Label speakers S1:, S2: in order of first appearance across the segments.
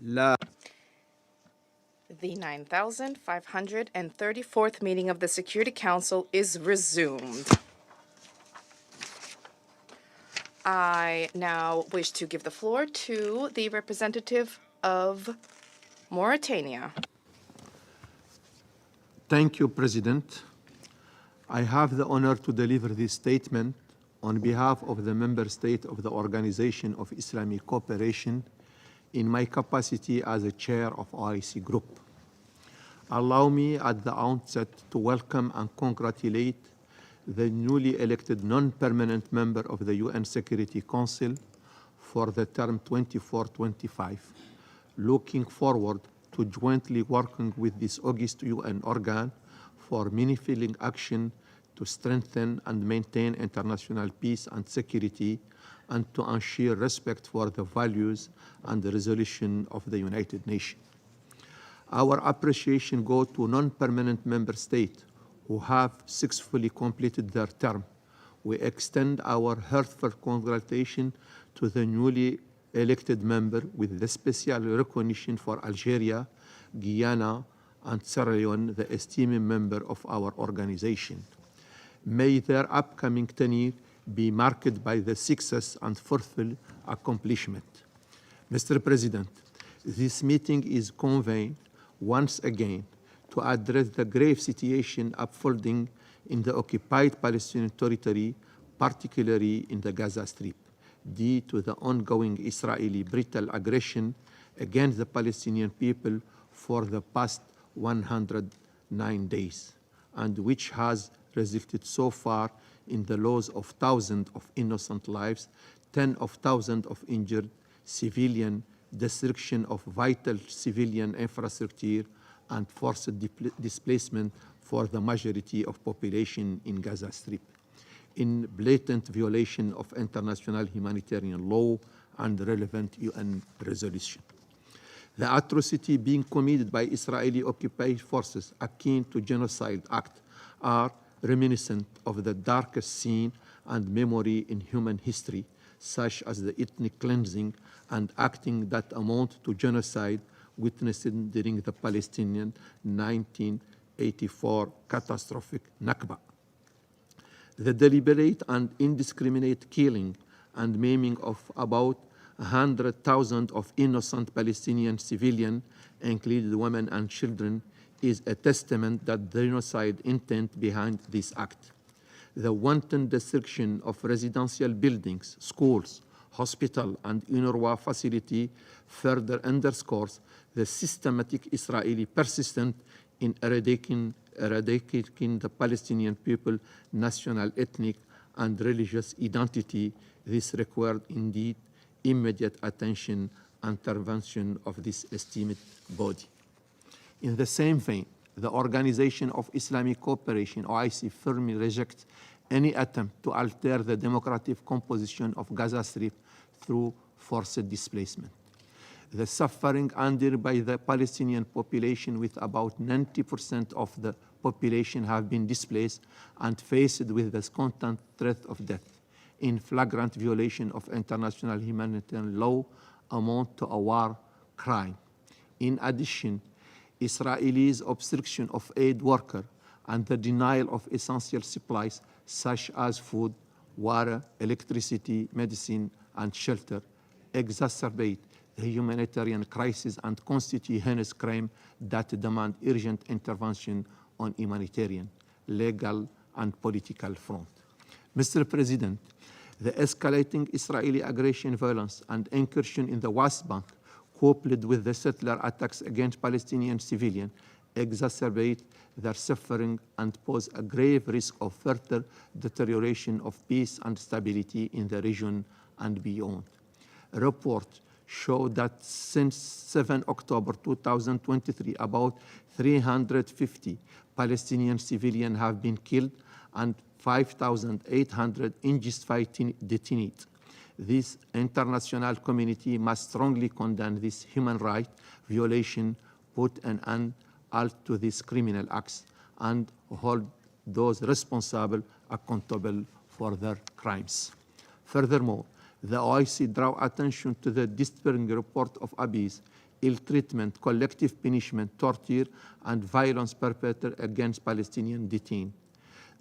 S1: The
S2: 9,534th meeting of the Security Council is resumed. I now wish to give the floor to the representative of Mauritania.
S1: Thank you, President. I have the honor to deliver this statement on behalf of the member state of the Organization of Islamic Cooperation in my capacity as a chair of OIC Group. Allow me at the outset to welcome and congratulate the newly elected non-permanent member of the UN Security Council for the term 24-25. Looking forward to jointly working with this august UN organ for meaningful action to strengthen and maintain international peace and security and to ensure respect for the values and the resolution of the United Nations. Our appreciation goes to non-permanent member states who have successfully completed their term. We extend our heartfelt congratulations to the newly elected member with the special recognition for Algeria, Guyana, and Sierra Leone, the esteemed member of our organization. May their upcoming tenure be marked by the success and fruitful accomplishment. Mr. President, this meeting is convened once again to address the grave situation unfolding in the occupied Palestinian territory, particularly in the Gaza Strip, due to the ongoing Israeli brutal aggression against the Palestinian people for the past 109 days, and which has resulted so far in the loss of thousands of innocent lives, tens of thousands of injured, civilian destruction of vital civilian infrastructure, and forced displacement for the majority of population in Gaza Strip, in blatant violation of international humanitarian law and relevant UN resolution. The atrocity being committed by Israeli occupied forces akin to genocide act are reminiscent of the darkest scene and memory in human history, such as the ethnic cleansing and acting that amount to genocide witnessed during the Palestinian 1984 catastrophic Nakba. The deliberate and indiscriminate killing and maiming of about 100,000 of innocent Palestinian civilians, including women and children, is a testament that the genocide intent behind this act. The wanton destruction of residential buildings, schools, hospital, and UNRWA facility further underscores the systematic Israeli persistent in eradicating the Palestinian people, national, ethnic, and religious identity. This required indeed immediate attention and intervention of this esteemed body. In the same vein, the Organization of Islamic Cooperation, OIC, firmly rejects any attempt to alter the democratic composition of Gaza Strip through forced displacement. The suffering endured by the Palestinian population, with about 90% of the population have been displaced and faced with the constant threat of death, in flagrant violation of international humanitarian law, amount to a war crime. In addition, Israelis' obstruction of aid workers and the denial of essential supplies such as food, water, electricity, medicine, and shelter exacerbate the humanitarian crisis and constitute heinous crime that demand urgent intervention on humanitarian, legal, and political front. Mr. President, the escalating Israeli aggression, violence, and incursion in the West Bank, coupled with the settler attacks against Palestinian civilians, exacerbate their suffering and pose a grave risk of further deterioration of peace and stability in the region and beyond. Reports show that since 7 October 2023, about 350 Palestinian civilians have been killed and 5,800 injustified detained. This international community must strongly condemn this human rights violation, put an end to these criminal acts, and hold those responsible accountable for their crimes. Furthermore, The OIC draw attention to the disturbing report of abuse, ill treatment, collective punishment, torture, and violence perpetrated against Palestinian detained.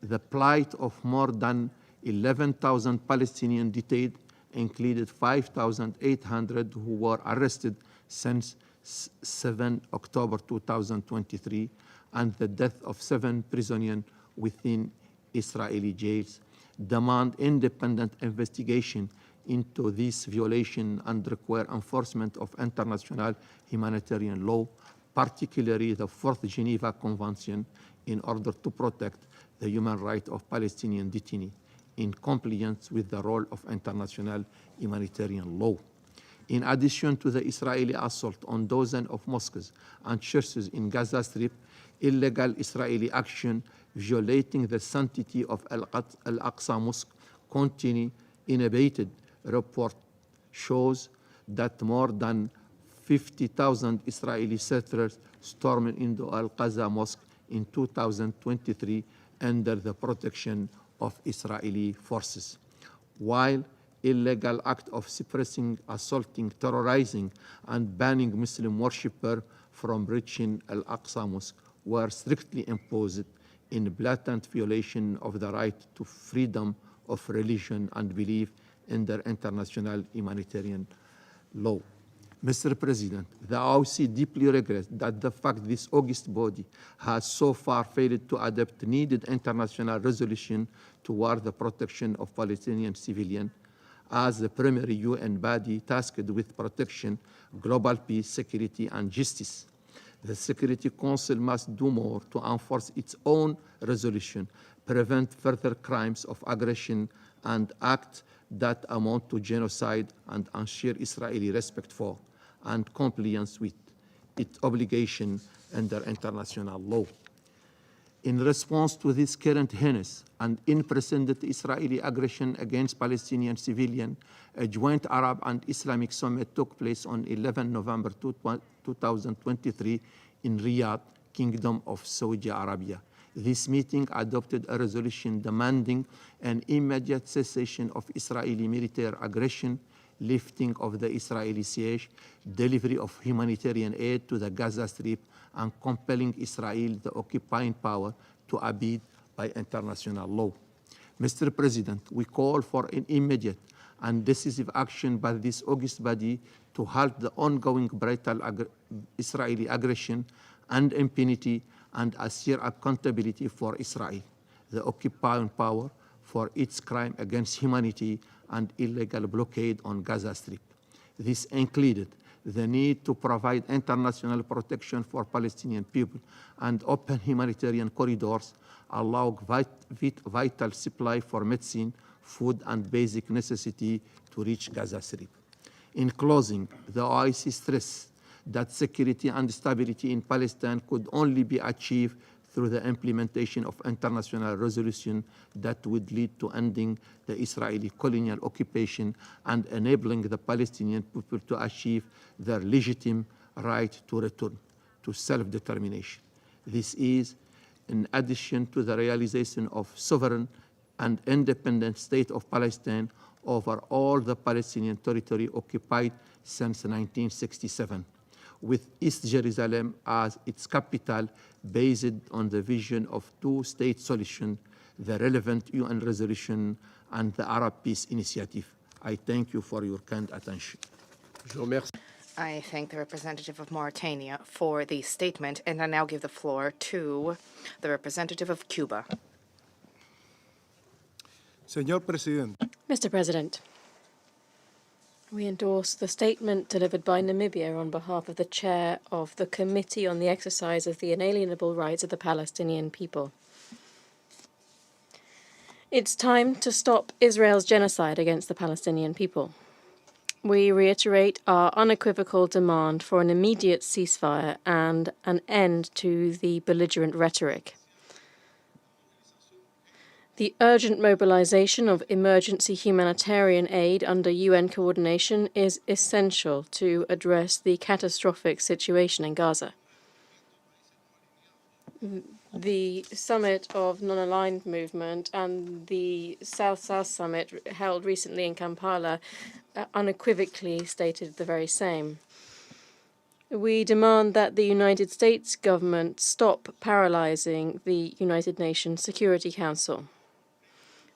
S1: The plight of more than 11,000 Palestinian detained included 5,800 who were arrested since 7 October 2023, and the death of 7 prisoners within Israeli jails, demand independent investigation into this violation and require enforcement of international humanitarian law, particularly the 4th Geneva Convention, in order to protect the human rights of Palestinian detainees in compliance with the role of international humanitarian law. In addition to the Israeli assault on dozens of mosques and churches in Gaza Strip, illegal Israeli action violating the sanctity of Al-Aqsa Mosque continue unabated. Report shows that more than 50,000 Israeli settlers stormed into Al-Aqsa Mosque in 2023 under the protection of Israeli forces. While illegal acts of suppressing, assaulting, terrorizing, and banning Muslim worshippers from reaching Al-Aqsa Mosque were strictly imposed in blatant violation of the right to freedom of religion and belief under international humanitarian law. Mr. President, the OIC deeply regrets that the fact this august body has so far failed to adopt needed international resolution toward the protection of Palestinian civilians as the primary UN body tasked with protection, global peace, security, and justice. The Security Council must do more to enforce its own resolution, prevent further crimes of aggression, and acts that amount to genocide, and ensure Israeli respect for and compliance with its obligation under international law. In response to this current heinous and unprecedented Israeli aggression against Palestinian civilians, a joint Arab and Islamic summit took place on 11 November 2023 in Riyadh, Kingdom of Saudi Arabia. This meeting adopted a resolution demanding an immediate cessation of Israeli military aggression, lifting of the Israeli siege, delivery of humanitarian aid to the Gaza Strip, and compelling Israel, the occupying power, to abide by international law. Mr. President, we call for an immediate and decisive action by this august body to halt the ongoing brutal Israeli aggression and impunity, and assure accountability for Israel, the occupying power, for its crime against humanity and illegal blockade on Gaza Strip. This included the need to provide international protection for Palestinian people and open humanitarian corridors, allow vital supply for medicine, food, and basic necessity to reach Gaza Strip. In closing, the OIC stressed that security and stability in Palestine could only be achieved through the implementation of international resolution that would lead to ending the Israeli colonial occupation and enabling the Palestinian people to achieve their legitimate right to return to self-determination. This is in addition to the realization of sovereign and independent state of Palestine over all the Palestinian territory occupied since 1967. With East Jerusalem as its capital, based on the vision of two-state solution, the relevant UN resolution, and the Arab Peace Initiative. I thank you for your kind attention.
S2: I thank the representative of Mauritania for the statement, and I now give the floor to the representative of Cuba.
S3: Señor Presidente.
S4: Mr. President, we endorse the statement delivered by Namibia on behalf of the chair of the Committee on the Exercise of the Inalienable Rights of the Palestinian People. It's time to stop Israel's genocide against the Palestinian people. We reiterate our unequivocal demand for an immediate ceasefire and an end to the belligerent rhetoric. The urgent mobilization of emergency humanitarian aid under UN coordination is essential to address the catastrophic situation in Gaza. The summit of non-aligned movement and the South-South summit held recently in Kampala unequivocally stated the very same. We demand that the United States government stop paralyzing the United Nations Security Council.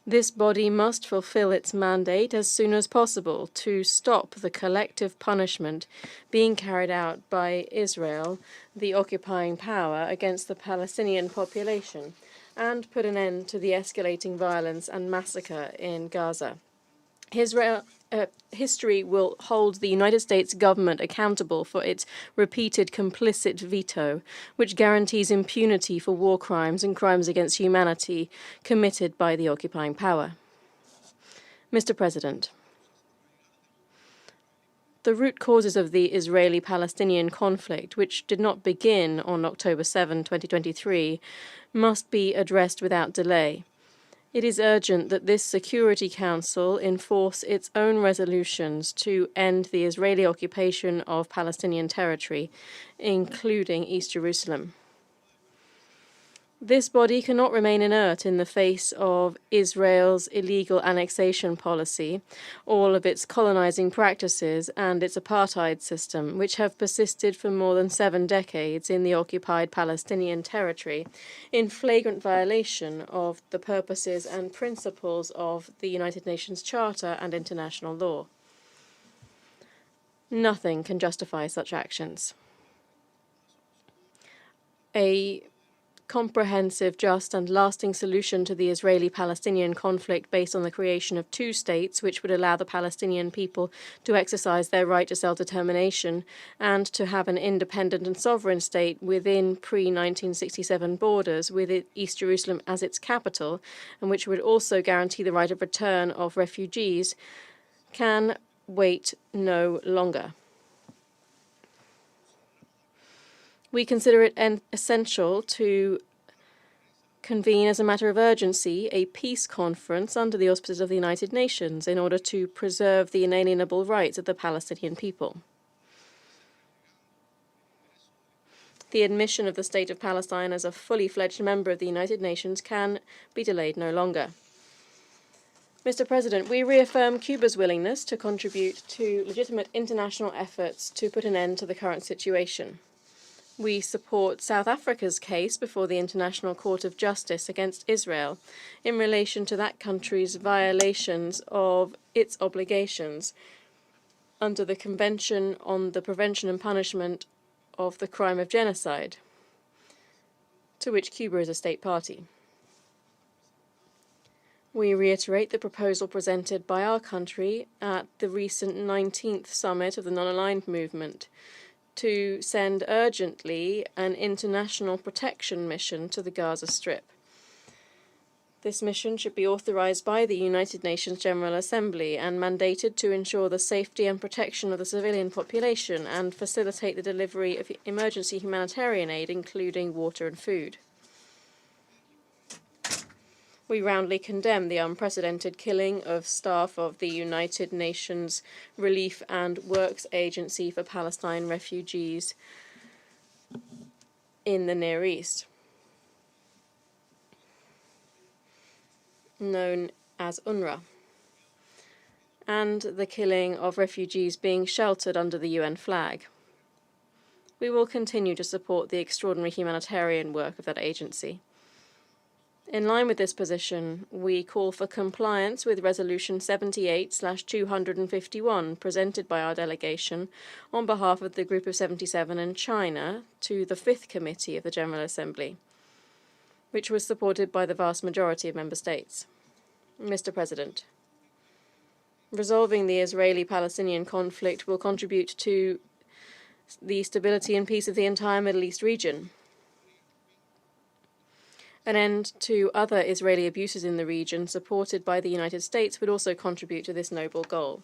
S4: This body must fulfill its mandate as soon as possible to stop the collective punishment being carried out by Israel, the occupying power, against the Palestinian population, and put an end to the escalating violence and massacre in Gaza. History will hold the United States government accountable for its repeated complicit veto, which guarantees impunity for war crimes and crimes against humanity committed by the occupying power. Mr. President, the root causes of the Israeli-Palestinian conflict, which did not begin on October 7, 2023, must be addressed without delay. It is urgent that this Security Council enforce its own resolutions to end the Israeli occupation of Palestinian territory, including East Jerusalem. This body cannot remain inert in the face of Israel's illegal annexation policy, all of its colonizing practices, and its apartheid system, which have persisted for more than 7 decades in the occupied Palestinian territory, in flagrant violation of the purposes and principles of the United Nations Charter and international law. Nothing can justify such actions. A comprehensive, just and lasting solution to the Israeli-Palestinian conflict based on the creation of 2 states, which would allow the Palestinian people to exercise their right to self-determination and to have an independent and sovereign state within pre-1967 borders, with East Jerusalem as its capital, and which would also guarantee the right of return of refugees, can wait no longer. We consider it essential to convene as a matter of urgency a peace conference under the auspices of the United Nations in order to preserve the inalienable rights of the Palestinian people. The admission of the State of Palestine as a fully fledged member of the United Nations can be delayed no longer. Mr. President, we reaffirm Cuba's willingness to contribute to legitimate international efforts to put an end to the current situation. We support South Africa's case before the International Court of Justice against Israel in relation to that country's violations of its obligations under the Convention on the Prevention and Punishment of the Crime of Genocide, to which Cuba is a state party. We reiterate the proposal presented by our country at the recent 19th summit of the Non-Aligned Movement to send urgently an international protection mission to the Gaza Strip. This mission should be authorized by the United Nations General Assembly and mandated to ensure the safety and protection of the civilian population and facilitate the delivery of emergency humanitarian aid, including water and food. We roundly condemn the unprecedented killing of staff of the United Nations Relief and Works Agency for Palestine refugees in the Near East, known as UNRWA, and the killing of refugees being sheltered under the UN flag. We will continue to support the extraordinary humanitarian work of that agency. In line with this position, we call for compliance with Resolution 78/251 presented by our delegation on behalf of the Group of 77 and China to the 5th Committee of the General Assembly, which was supported by the vast majority of member states. Mr. President, resolving the Israeli-Palestinian conflict will contribute to the stability and peace of the entire Middle East region. An end to other Israeli abuses in the region, supported by the United States, would also contribute to this noble goal.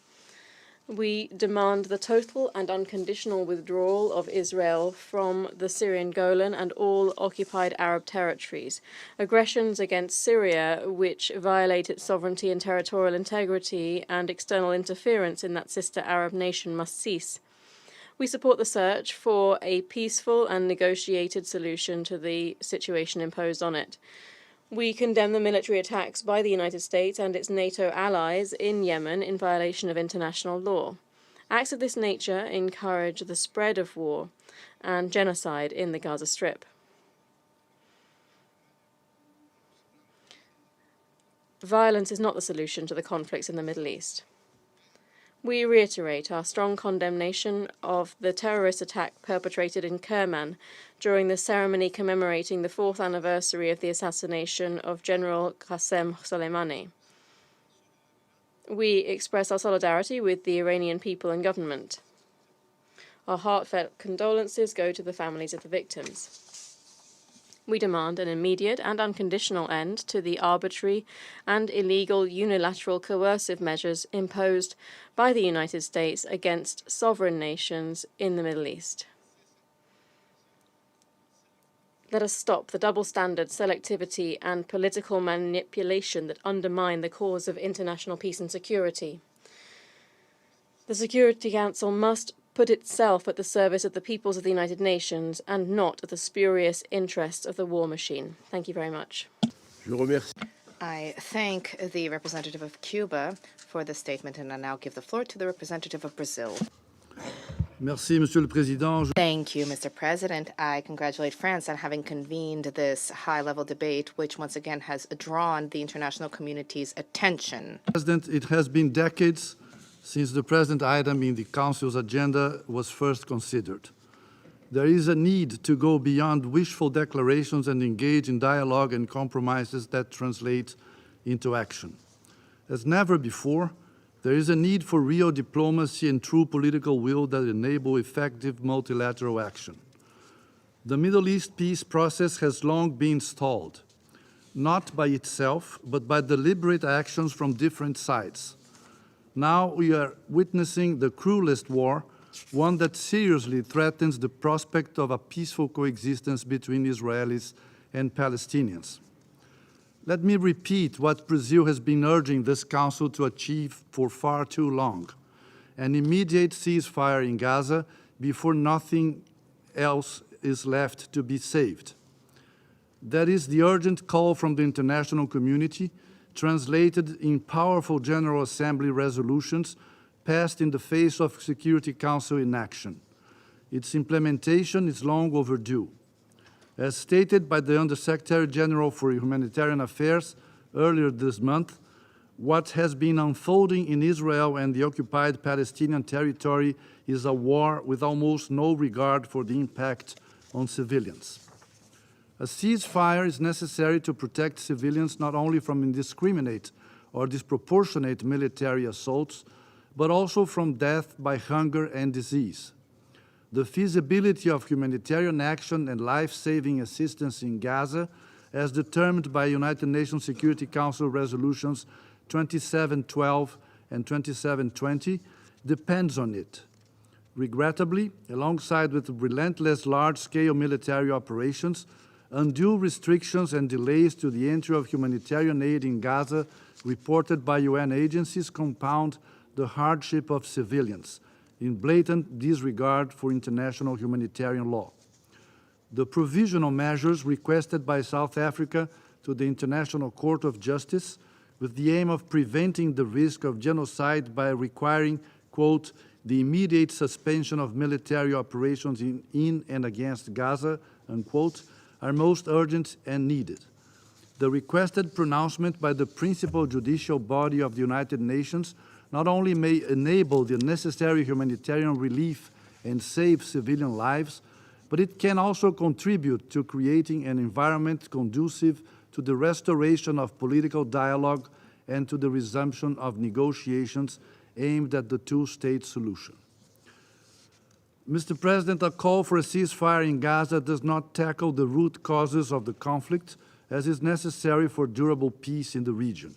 S4: We demand the total and unconditional withdrawal of Israel from the Syrian Golan and all occupied Arab territories. Aggressions against Syria, which violate its sovereignty and territorial integrity, and external interference in that sister Arab nation must cease. We support the search for a peaceful and negotiated solution to the situation imposed on it. We condemn the military attacks by the United States and its NATO allies in Yemen in violation of international law. Acts of this nature encourage the spread of war and genocide in the Gaza Strip. Violence is not the solution to the conflicts in the Middle East. We reiterate our strong condemnation of the terrorist attack perpetrated in Kerman during the ceremony commemorating the 4th anniversary of the assassination of General Qasem Soleimani. We express our solidarity with the Iranian people and government. Our heartfelt condolences go to the families of the victims. We demand an immediate and unconditional end to the arbitrary and illegal unilateral coercive measures imposed by the United States against sovereign nations in the Middle East. Let us stop the double standard, selectivity, and political manipulation that undermine the cause of international peace and security. The Security Council must put itself at the service of the peoples of the United Nations and not at the spurious interests of the war machine. Thank you very much.
S2: I thank the representative of Cuba for the statement, and I now give the floor to the representative of Brazil.
S3: Merci, Monsieur le Président.
S2: Thank you, Mr. President. I congratulate France on having convened this high-level debate, which once again has drawn the international community's attention.
S3: President, it has been decades since the present item in the Council's agenda was first considered. There is a need to go beyond wishful declarations and engage in dialogue and compromises that translate into action. As never before, there is a need for real diplomacy and true political will that enable effective multilateral action. The Middle East peace process has long been stalled, not by itself, but by deliberate actions from different sides. Now we are witnessing the cruelest war, one that seriously threatens the prospect of a peaceful coexistence between Israelis and Palestinians. Let me repeat what Brazil has been urging this Council to achieve for far too long: an immediate ceasefire in Gaza before nothing else is left to be saved. That is the urgent call from the international community, translated in powerful General Assembly resolutions passed in the face of Security Council inaction. Its implementation is long overdue. As stated by the Undersecretary General for Humanitarian Affairs earlier this month, what has been unfolding in Israel and the occupied Palestinian territory is a war with almost no regard for the impact on civilians. A ceasefire is necessary to protect civilians not only from indiscriminate or disproportionate military assaults, but also from death by hunger and disease. The feasibility of humanitarian action and life-saving assistance in Gaza, as determined by United Nations Security Council resolutions 2712 and 2720, depends on it. Regrettably, alongside with relentless large-scale military operations, undue restrictions and delays to the entry of humanitarian aid in Gaza reported by UN agencies compound the hardship of civilians, in blatant disregard for international humanitarian law. The provisional measures requested by South Africa to the International Court of Justice with the aim of preventing the risk of genocide by requiring, quote, the immediate suspension of military operations in and against Gaza, unquote, are most urgent and needed. The requested pronouncement by the principal judicial body of the United Nations not only may enable the necessary humanitarian relief and save civilian lives, but it can also contribute to creating an environment conducive to the restoration of political dialogue and to the resumption of negotiations aimed at the two-state solution. Mr. President, a call for a ceasefire in Gaza does not tackle the root causes of the conflict, as is necessary for durable peace in the region.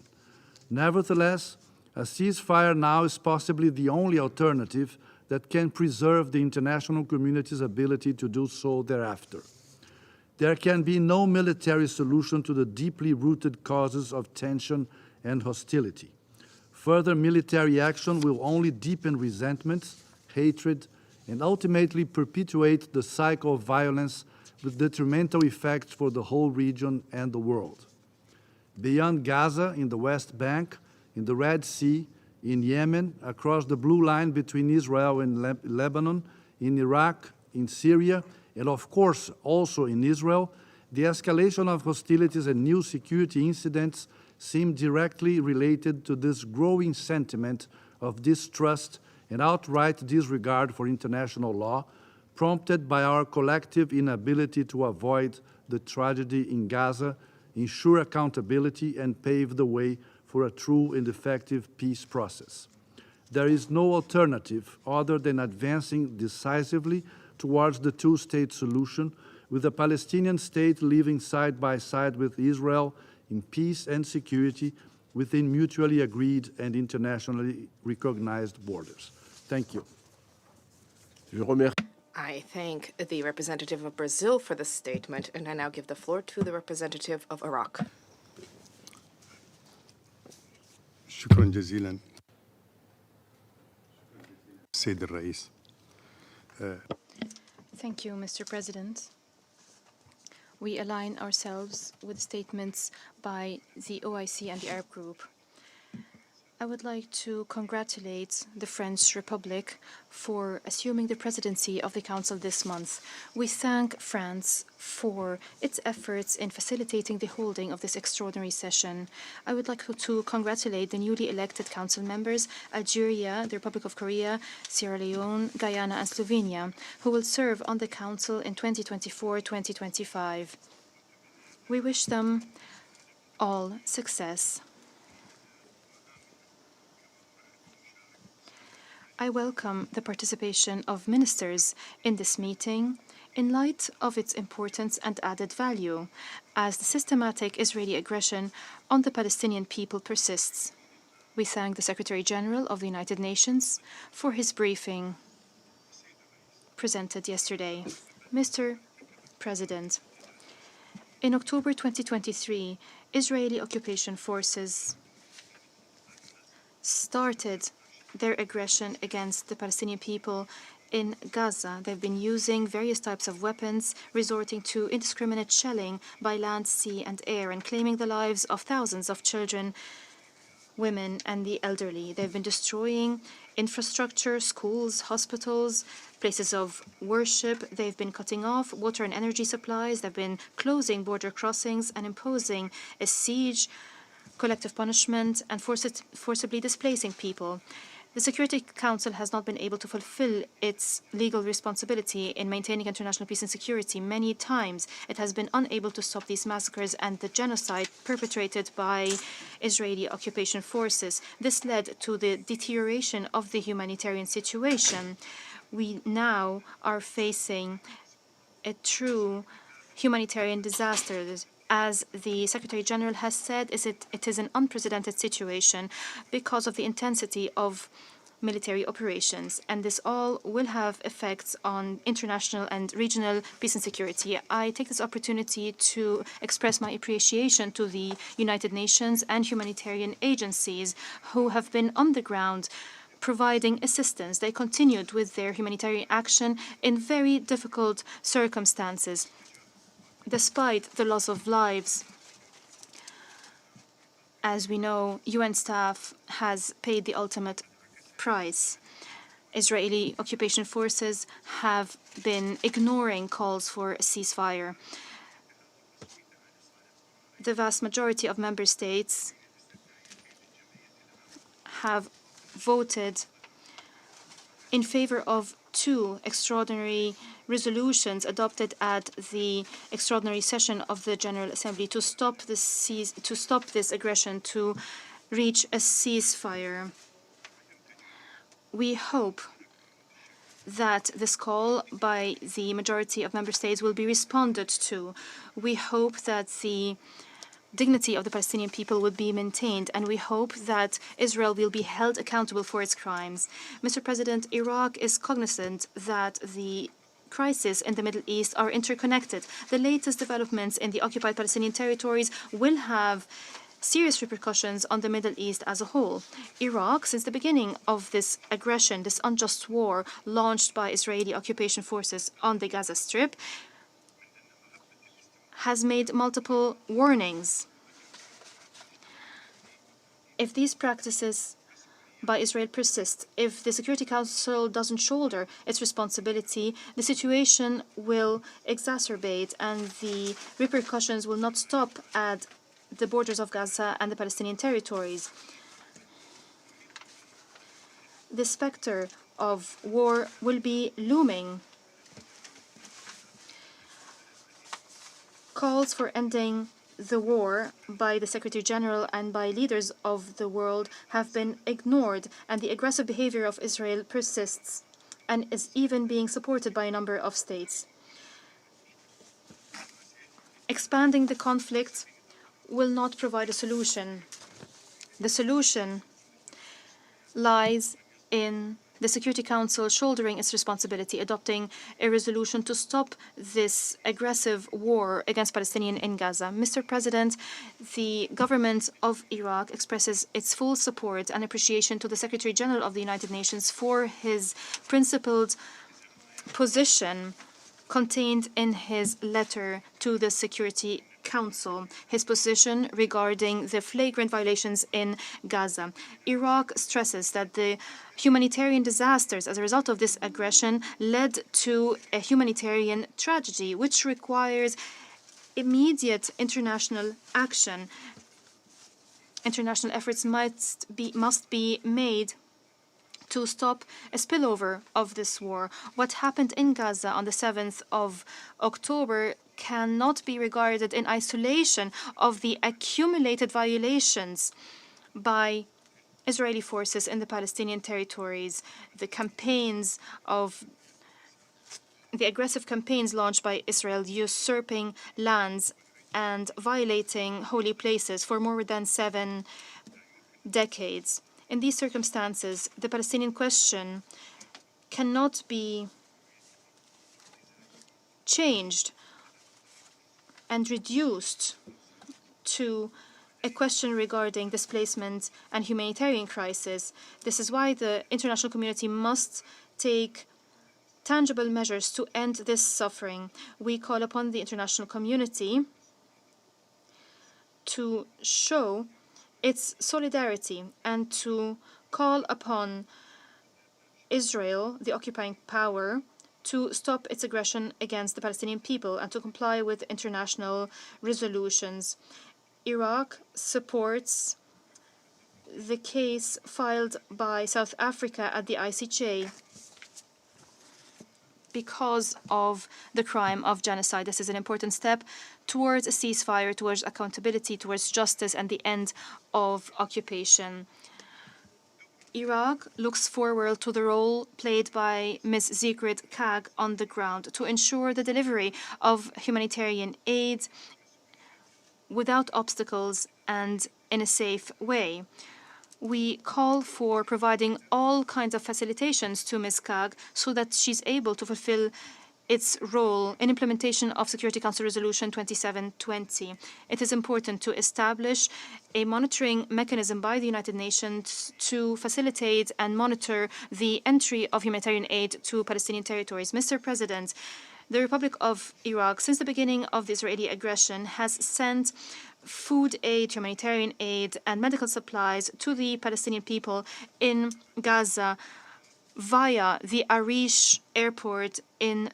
S3: Nevertheless, a ceasefire now is possibly the only alternative that can preserve the international community's ability to do so thereafter. There can be no military solution to the deeply rooted causes of tension and hostility. Further military action will only deepen resentments, hatred, and ultimately perpetuate the cycle of violence with detrimental effects for the whole region and the world. Beyond Gaza, in the West Bank, in the Red Sea, in Yemen, across the blue line between Israel and Lebanon, in Iraq, in Syria, and of course also in Israel, the escalation of hostilities and new security incidents seem directly related to this growing sentiment of distrust and outright disregard for international law, prompted by our collective inability to avoid the tragedy in Gaza, ensure accountability, and pave the way for a true and effective peace process. There is no alternative other than advancing decisively towards the two-state solution, with the Palestinian state living side by side with Israel in peace and security within mutually agreed and internationally recognized borders. Thank you.
S2: I thank the representative of Brazil for the statement, and I now give the floor to the representative of Iraq.
S5: شكرا جزيلا السيد الرئيس.
S6: Thank you, Mr. President. We align ourselves with statements by the OIC and the Arab Group. I would like to congratulate the French Republic for assuming the presidency of the Council this month. We thank France for its efforts in facilitating the holding of this extraordinary session. I would like to congratulate the newly elected Council members, Algeria, the Republic of Korea, Sierra Leone, Guyana, and Slovenia, who will serve on the Council in 2024-2025. We wish them all success. I welcome the participation of ministers in this meeting in light of its importance and added value, as the systematic Israeli aggression on the Palestinian people persists. We thank the Secretary General of the United Nations for his briefing presented yesterday. Mr. President, in October 2023, Israeli occupation forces started their aggression against the Palestinian people in Gaza. They've been using various types of weapons, resorting to indiscriminate shelling by land, sea, and air, and claiming the lives of thousands of children, women, and the elderly. They've been destroying infrastructure, schools, hospitals, places of worship. They've been cutting off water and energy supplies. They've been closing border crossings and imposing a siege, collective punishment, and forcibly displacing people. The Security Council has not been able to fulfill its legal responsibility in maintaining international peace and security. Many times it has been unable to stop these massacres and the genocide perpetrated by Israeli occupation forces. This led to the deterioration of the humanitarian situation. We now are facing a true humanitarian disaster. As the Secretary General has said, it is an unprecedented situation because of the intensity of military operations, and this all will have effects on international and regional peace and security. I take this opportunity to express my appreciation to the United Nations and humanitarian agencies who have been on the ground providing assistance. They continued with their humanitarian action in very difficult circumstances. Despite the loss of lives, as we know, UN staff has paid the ultimate price. Israeli occupation forces have been ignoring calls for a ceasefire. The vast majority of member states have voted in favor of two extraordinary resolutions adopted at the extraordinary session of the General Assembly to stop this aggression, to reach a ceasefire. We hope that this call by the majority of member states will be responded to. We hope that the dignity of the Palestinian people will be maintained, and we hope that Israel will be held accountable for its crimes. Mr. President, Iraq is cognizant that the crises in the Middle East are interconnected. The latest developments in the occupied Palestinian territories will have serious repercussions on the Middle East as a whole. Iraq, since the beginning of this aggression, this unjust war launched by Israeli occupation forces on the Gaza Strip, has made multiple warnings. If these practices by Israel persist, if the Security Council doesn't shoulder its responsibility, the situation will exacerbate and the repercussions will not stop at the borders of Gaza and the Palestinian territories. The specter of war will be looming. Calls for ending the war by the Secretary General and by leaders of the world have been ignored, and the aggressive behavior of Israel persists and is even being supported by a number of states. Expanding the conflict will not provide a solution. The solution lies in the Security Council shouldering its responsibility, adopting a resolution to stop this aggressive war against Palestinians in Gaza. Mr. President, the government of Iraq expresses its full support and appreciation to the Secretary General of the United Nations for his principled position contained in his letter to the Security Council, his position regarding the flagrant violations in Gaza. Iraq stresses that the humanitarian disasters as a result of this aggression led to a humanitarian tragedy, which requires immediate international action. International efforts must be made to stop a spillover of this war. What happened in Gaza on the 7th of October cannot be regarded in isolation of the accumulated violations by Israeli forces in the Palestinian territories, the aggressive campaigns launched by Israel usurping lands and violating holy places for more than 7 decades. In these circumstances, the Palestinian question cannot be changed and reduced to a question regarding displacement and humanitarian crisis. This is why the international community must take tangible measures to end this suffering. We call upon the international community to show its solidarity and to call upon Israel, the occupying power, to stop its aggression against the Palestinian people and to comply with international resolutions. Iraq supports the case filed by South Africa at the ICJ because of the crime of genocide. This is an important step towards a ceasefire, towards accountability, towards justice and the end of occupation. Iraq looks forward to the role played by Ms. Sigrid Kaag on the ground to ensure the delivery of humanitarian aid without obstacles and in a safe way. We call for providing all kinds of facilitations to Ms. Kaag so that she's able to fulfill its role in implementation of Security Council Resolution 2720. It is important to establish a monitoring mechanism by the United Nations to facilitate and monitor the entry of humanitarian aid to Palestinian territories. Mr. President, the Republic of Iraq, since the beginning of the Israeli aggression, has sent food aid, humanitarian aid, and medical supplies to the Palestinian people in Gaza via the Arish airport in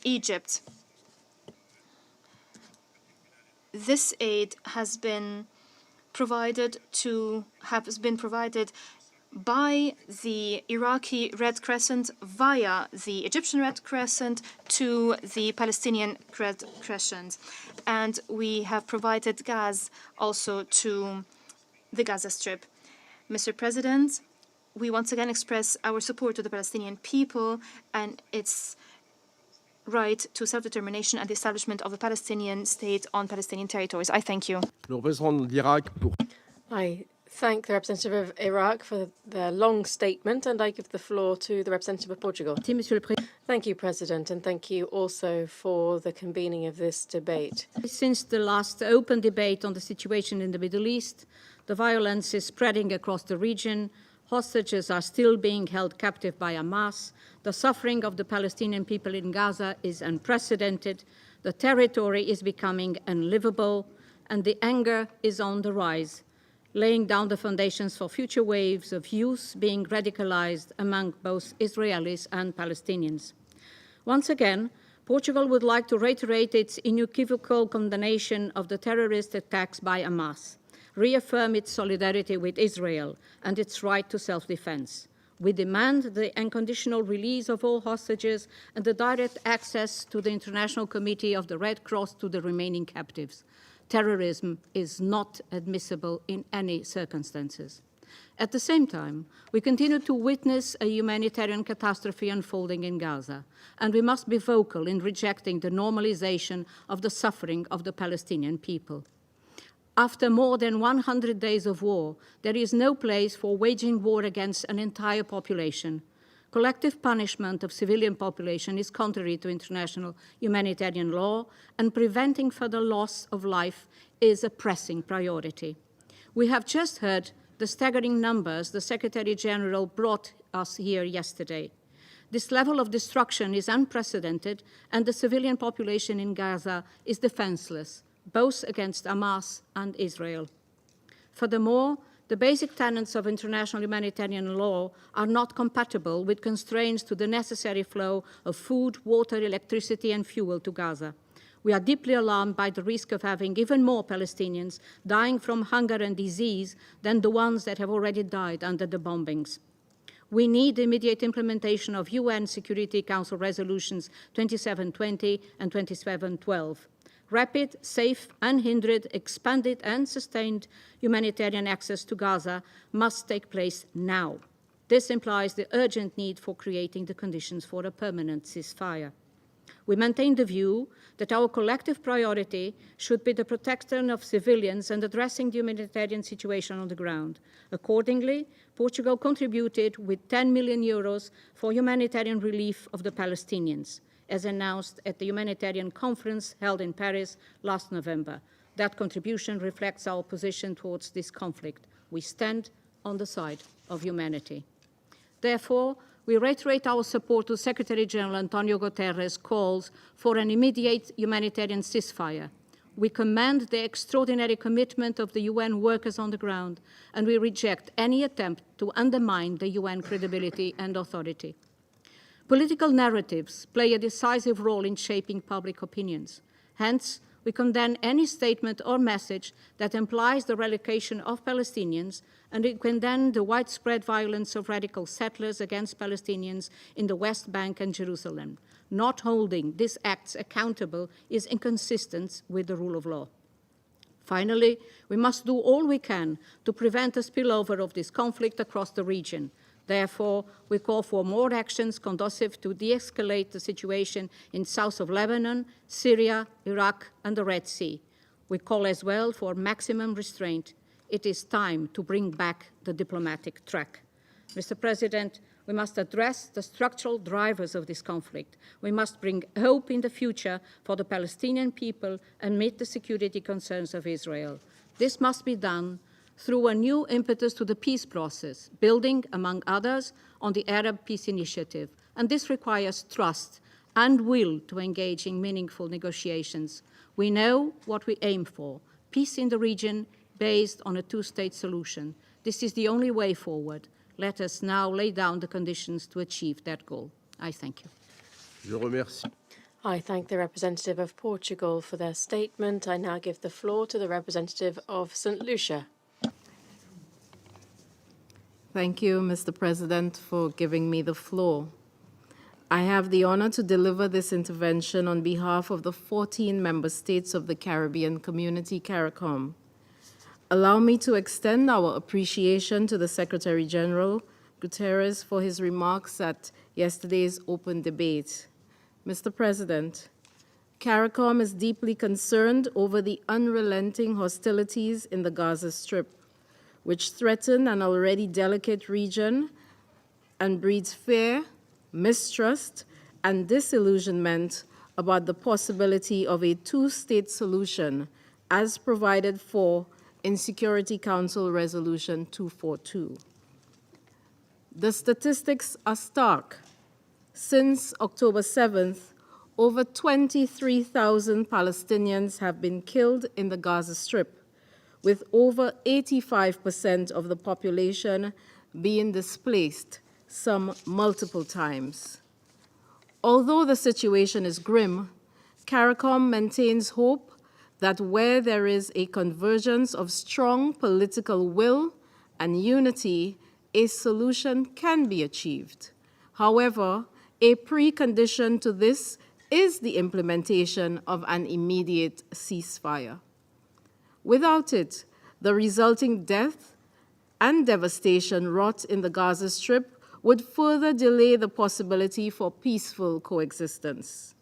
S6: Egypt. This aid has been provided by the Iraqi Red Crescent via the Egyptian Red Crescent to the Palestinian Red Crescent. And we have provided gas also to the Gaza Strip. Mr. President, we once again express our support to the Palestinian people and its right to self-determination and the establishment of a Palestinian state on Palestinian territories. I thank you.
S7: Le représentant de l'Irak pour...
S4: I Thank the representative of Iraq for their long statement, and I give the floor to the representative of Portugal. Thank you, President, and thank you also for the convening of this debate.
S7: Since the last open debate on the situation in the Middle East, the violence is spreading across the region. Hostages are still being held captive by Hamas. The suffering of the Palestinian people in Gaza is unprecedented. The territory is becoming unlivable, and the anger is on the rise, laying down the foundations for future waves of youth being radicalized among both Israelis and Palestinians. Once again, Portugal would like to reiterate its unequivocal condemnation of the terrorist attacks by Hamas, reaffirm its solidarity with Israel and its right to self-defense. We demand the unconditional release of all hostages and the direct access to the International Committee of the Red Cross to the remaining captives. Terrorism is not admissible in any circumstances. At the same time, we continue to witness a humanitarian catastrophe unfolding in Gaza, and we must be vocal in rejecting the normalization of the suffering of the Palestinian people. After more than 100 days of war, there is no place for waging war against an entire population. Collective punishment of civilian population is contrary to international humanitarian law, and preventing further loss of life is a pressing priority. We have just heard the staggering numbers the Secretary General brought us here yesterday. This level of destruction is unprecedented, and the civilian population in Gaza is defenseless, both against Hamas and Israel. Furthermore, the basic tenets of international humanitarian law are not compatible with constraints to the necessary flow of food, water, electricity, and fuel to Gaza. We are deeply alarmed by the risk of having even more Palestinians dying from hunger and disease than the ones that have already died under the bombings. We need immediate implementation of UN Security Council resolutions 2720 and 2712. Rapid, safe, unhindered, expanded, and sustained humanitarian access to Gaza must take place now. This implies the urgent need for creating the conditions for a permanent ceasefire. We maintain the view that our collective priority should be the protection of civilians and addressing the humanitarian situation on the ground. Accordingly, Portugal contributed with 10 million euros for humanitarian relief of the Palestinians, as announced at the humanitarian conference held in Paris last November. That contribution reflects our position towards this conflict. We stand on the side of humanity. Therefore, we reiterate our support to Secretary General Antonio Guterres' calls for an immediate humanitarian ceasefire. We commend the extraordinary commitment of the UN workers on the ground, and we reject any attempt to undermine the UN credibility and authority. Political narratives play a decisive role in shaping public opinions. Hence, we condemn any statement or message that implies the relocation of Palestinians, and we condemn the widespread violence of radical settlers against Palestinians in the West Bank and Jerusalem. Not holding these acts accountable is inconsistent with the rule of law. Finally, we must do all we can to prevent a spillover of this conflict across the region. Therefore, we call for more actions conducive to de-escalate the situation in south of Lebanon, Syria, Iraq, and the Red Sea. We call as well for maximum restraint. It is time to bring back the diplomatic track. Mr. President, we must address the structural drivers of this conflict. We must bring hope in the future for the Palestinian people and meet the security concerns of Israel. This must be done through a new impetus to the peace process, building, among others, on the Arab Peace Initiative. And this requires trust and will to engage in meaningful negotiations. We know what we aim for, peace in the region based on a two-state solution. This is the only way forward. Let us now lay down the conditions to achieve that goal. I thank you.
S1: Je remercie.
S4: I thank the representative of Portugal for their statement. I now give the floor to the representative of St. Lucia.
S8: Thank you, Mr. President, for giving me the floor. I have the honor to deliver this intervention on behalf of the 14 member states of the Caribbean Community, CARICOM. Allow me to extend our appreciation to the Secretary General, Guterres, for his remarks at yesterday's open debate. Mr. President, CARICOM is deeply concerned over the unrelenting hostilities in the Gaza Strip. which threaten an already delicate region and breeds fear, mistrust, and disillusionment about the possibility of a two-state solution as provided for in Security Council Resolution 242. The statistics are stark. Since October 7th, over 23,000 Palestinians have been killed in the Gaza Strip, with over 85% of the population being displaced, some multiple times. Although the situation is grim, CARICOM maintains hope that where there is a convergence of strong political will and unity, a solution can be achieved. However, a precondition to this is the implementation of an immediate ceasefire. Without it, the resulting death and devastation wrought in the Gaza Strip would further delay the possibility for peaceful coexistence.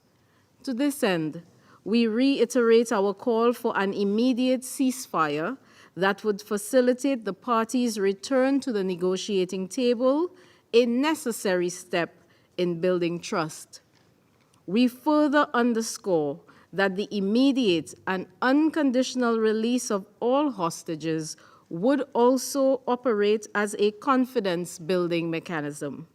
S8: To this end, we reiterate our call for an immediate ceasefire that would facilitate the parties' return to the negotiating table, a necessary step in building trust. We further underscore that the immediate and unconditional release of all hostages would also operate as a confidence-building mechanism.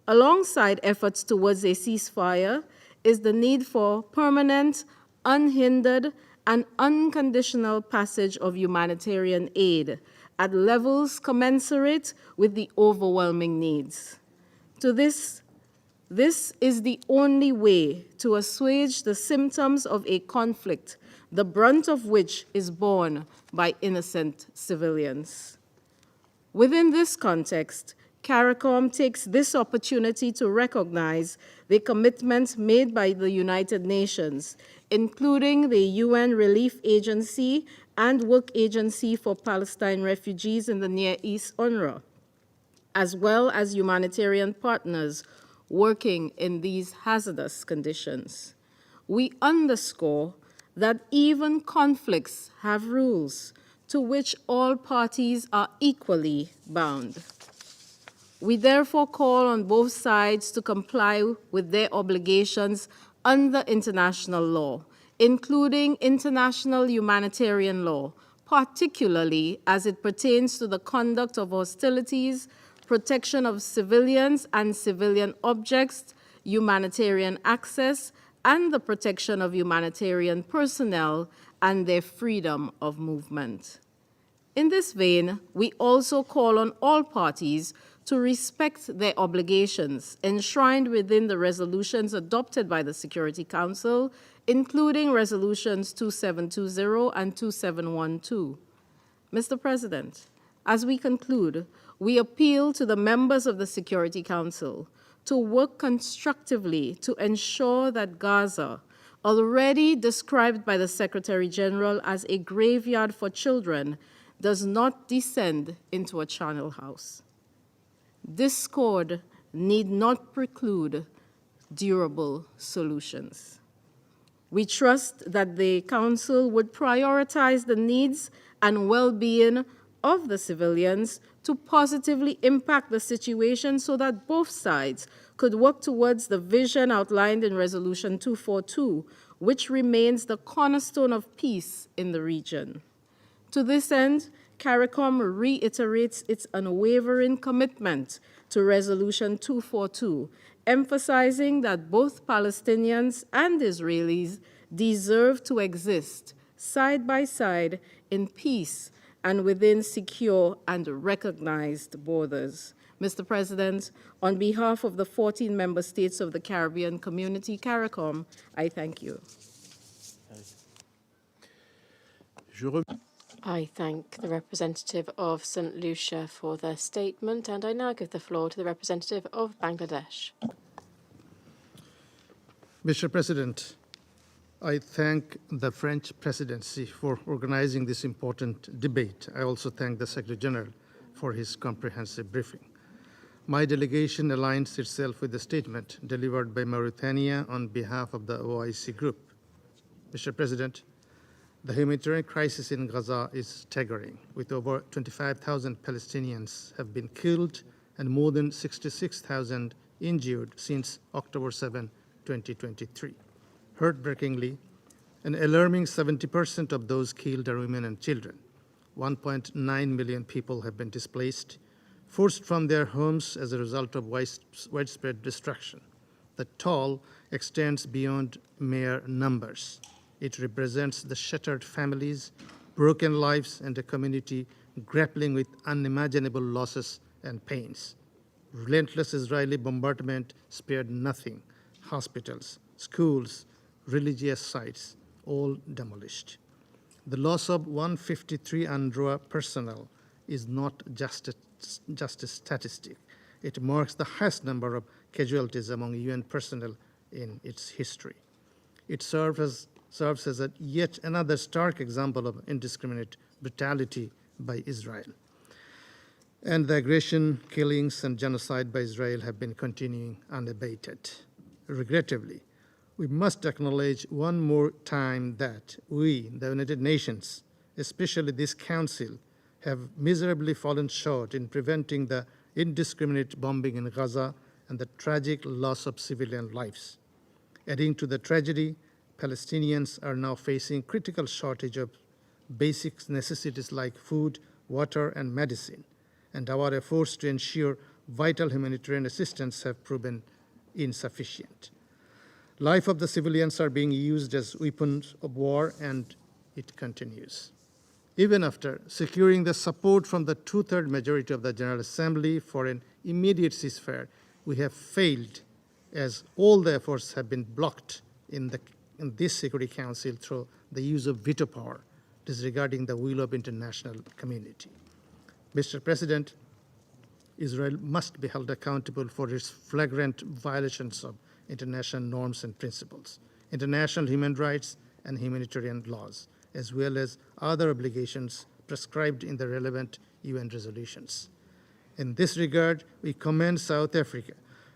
S8: Alongside efforts towards a ceasefire is the need for permanent, unhindered, and unconditional passage of humanitarian aid at levels commensurate with the overwhelming needs. This is the only way to assuage the symptoms of a conflict, the brunt of which is borne by innocent civilians. Within this context, CARICOM takes this opportunity to recognize the commitments made by the United Nations, including the UN Relief Agency and Work Agency for Palestine Refugees in the Near East, UNRWA, as well as humanitarian partners working in these hazardous conditions. We underscore that even conflicts have rules to which all parties are equally bound. We therefore call on both sides to comply with their obligations under international law, including international humanitarian law, particularly as it pertains to the conduct of hostilities, protection of civilians and civilian objects, humanitarian access, and the protection of humanitarian personnel and their freedom of movement. In this vein, we also call on all parties to respect their obligations enshrined within the resolutions adopted by the Security Council, including resolutions 2720 and 2712. Mr. President, as we conclude, we appeal to the members of the Security Council to work constructively to ensure that Gaza, already described by the Secretary General as a graveyard for children, does not descend into a charnel house. Discord need not preclude durable solutions. We trust that the Council would prioritize the needs and well-being of the civilians to positively impact the situation so that both sides could work towards the vision outlined in Resolution 242, which remains the cornerstone of peace in the region. To this end, CARICOM reiterates its unwavering commitment to Resolution 242, emphasizing that both Palestinians and Israelis deserve to exist side by side in peace and within secure and recognized borders. Mr. President, on behalf of the 14 member states of the Caribbean Community, CARICOM, I thank you.
S4: I thank the representative of St. Lucia for their statement, and I now give the floor to the representative of Bangladesh.
S9: Mr. President, I thank the French presidency for organizing this important debate. I also thank the Secretary General for his comprehensive briefing. My delegation aligns itself with the statement delivered by Mauritania on behalf of the OIC group. Mr. President, The humanitarian crisis in Gaza is staggering, with over 25,000 Palestinians have been killed and more than 66,000 injured since October 7, 2023. Heartbreakingly, an alarming 70% of those killed are women and children. 1.9 million people have been displaced, forced from their homes as a result of widespread destruction. The toll extends beyond mere numbers. It represents the shattered families, broken lives, and a community grappling with unimaginable losses and pains. Relentless Israeli bombardment spared nothing: hospitals, schools, religious sites, all demolished. The loss of 153 UNRWA personnel is not just a statistic. It marks the highest number of casualties among UN personnel in its history. It serves as yet another stark example of indiscriminate brutality by Israel. And the aggression, killings, and genocide by Israel have been continuing unabated. Regrettably, we must acknowledge one more time that we, the United Nations, especially this Council, have miserably fallen short in preventing the indiscriminate bombing in Gaza and the tragic loss of civilian lives. Adding to the tragedy, Palestinians are now facing critical shortage of basic necessities like food, water, and medicine, and our efforts to ensure vital humanitarian assistance have proven insufficient. Life of the civilians are being used as weapons of war, and it continues. Even after securing the support from the two-thirds majority of the General Assembly for an immediate ceasefire, we have failed, as all the efforts have been blocked in this Security Council through the use of veto power, disregarding the will of international community. Mr. President, Israel must be held accountable for its flagrant violations of international norms and principles, international human rights and humanitarian laws, as well as other obligations prescribed in the relevant UN resolutions. In this regard, we commend South Africa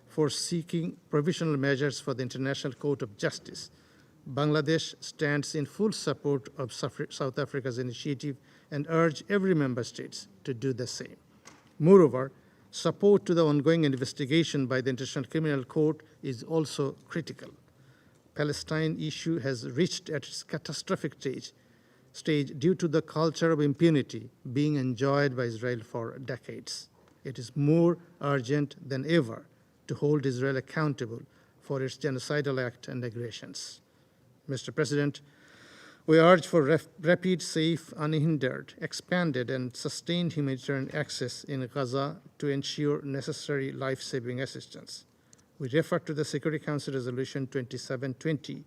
S9: for seeking provisional measures for the International Court of Justice. Bangladesh stands in full support of South Africa's initiative and urge every member state to do the same. Moreover, support to the ongoing investigation by the International Criminal Court is also critical. Palestine issue has reached its catastrophic stage due to the culture of impunity being enjoyed by Israel for decades. It is more urgent than ever to hold Israel accountable for its genocidal act and aggressions. Mr. President, we urge for rapid, safe, unhindered, expanded, and sustained humanitarian access in Gaza to ensure necessary life-saving assistance. We refer to the Security Council Resolution 2720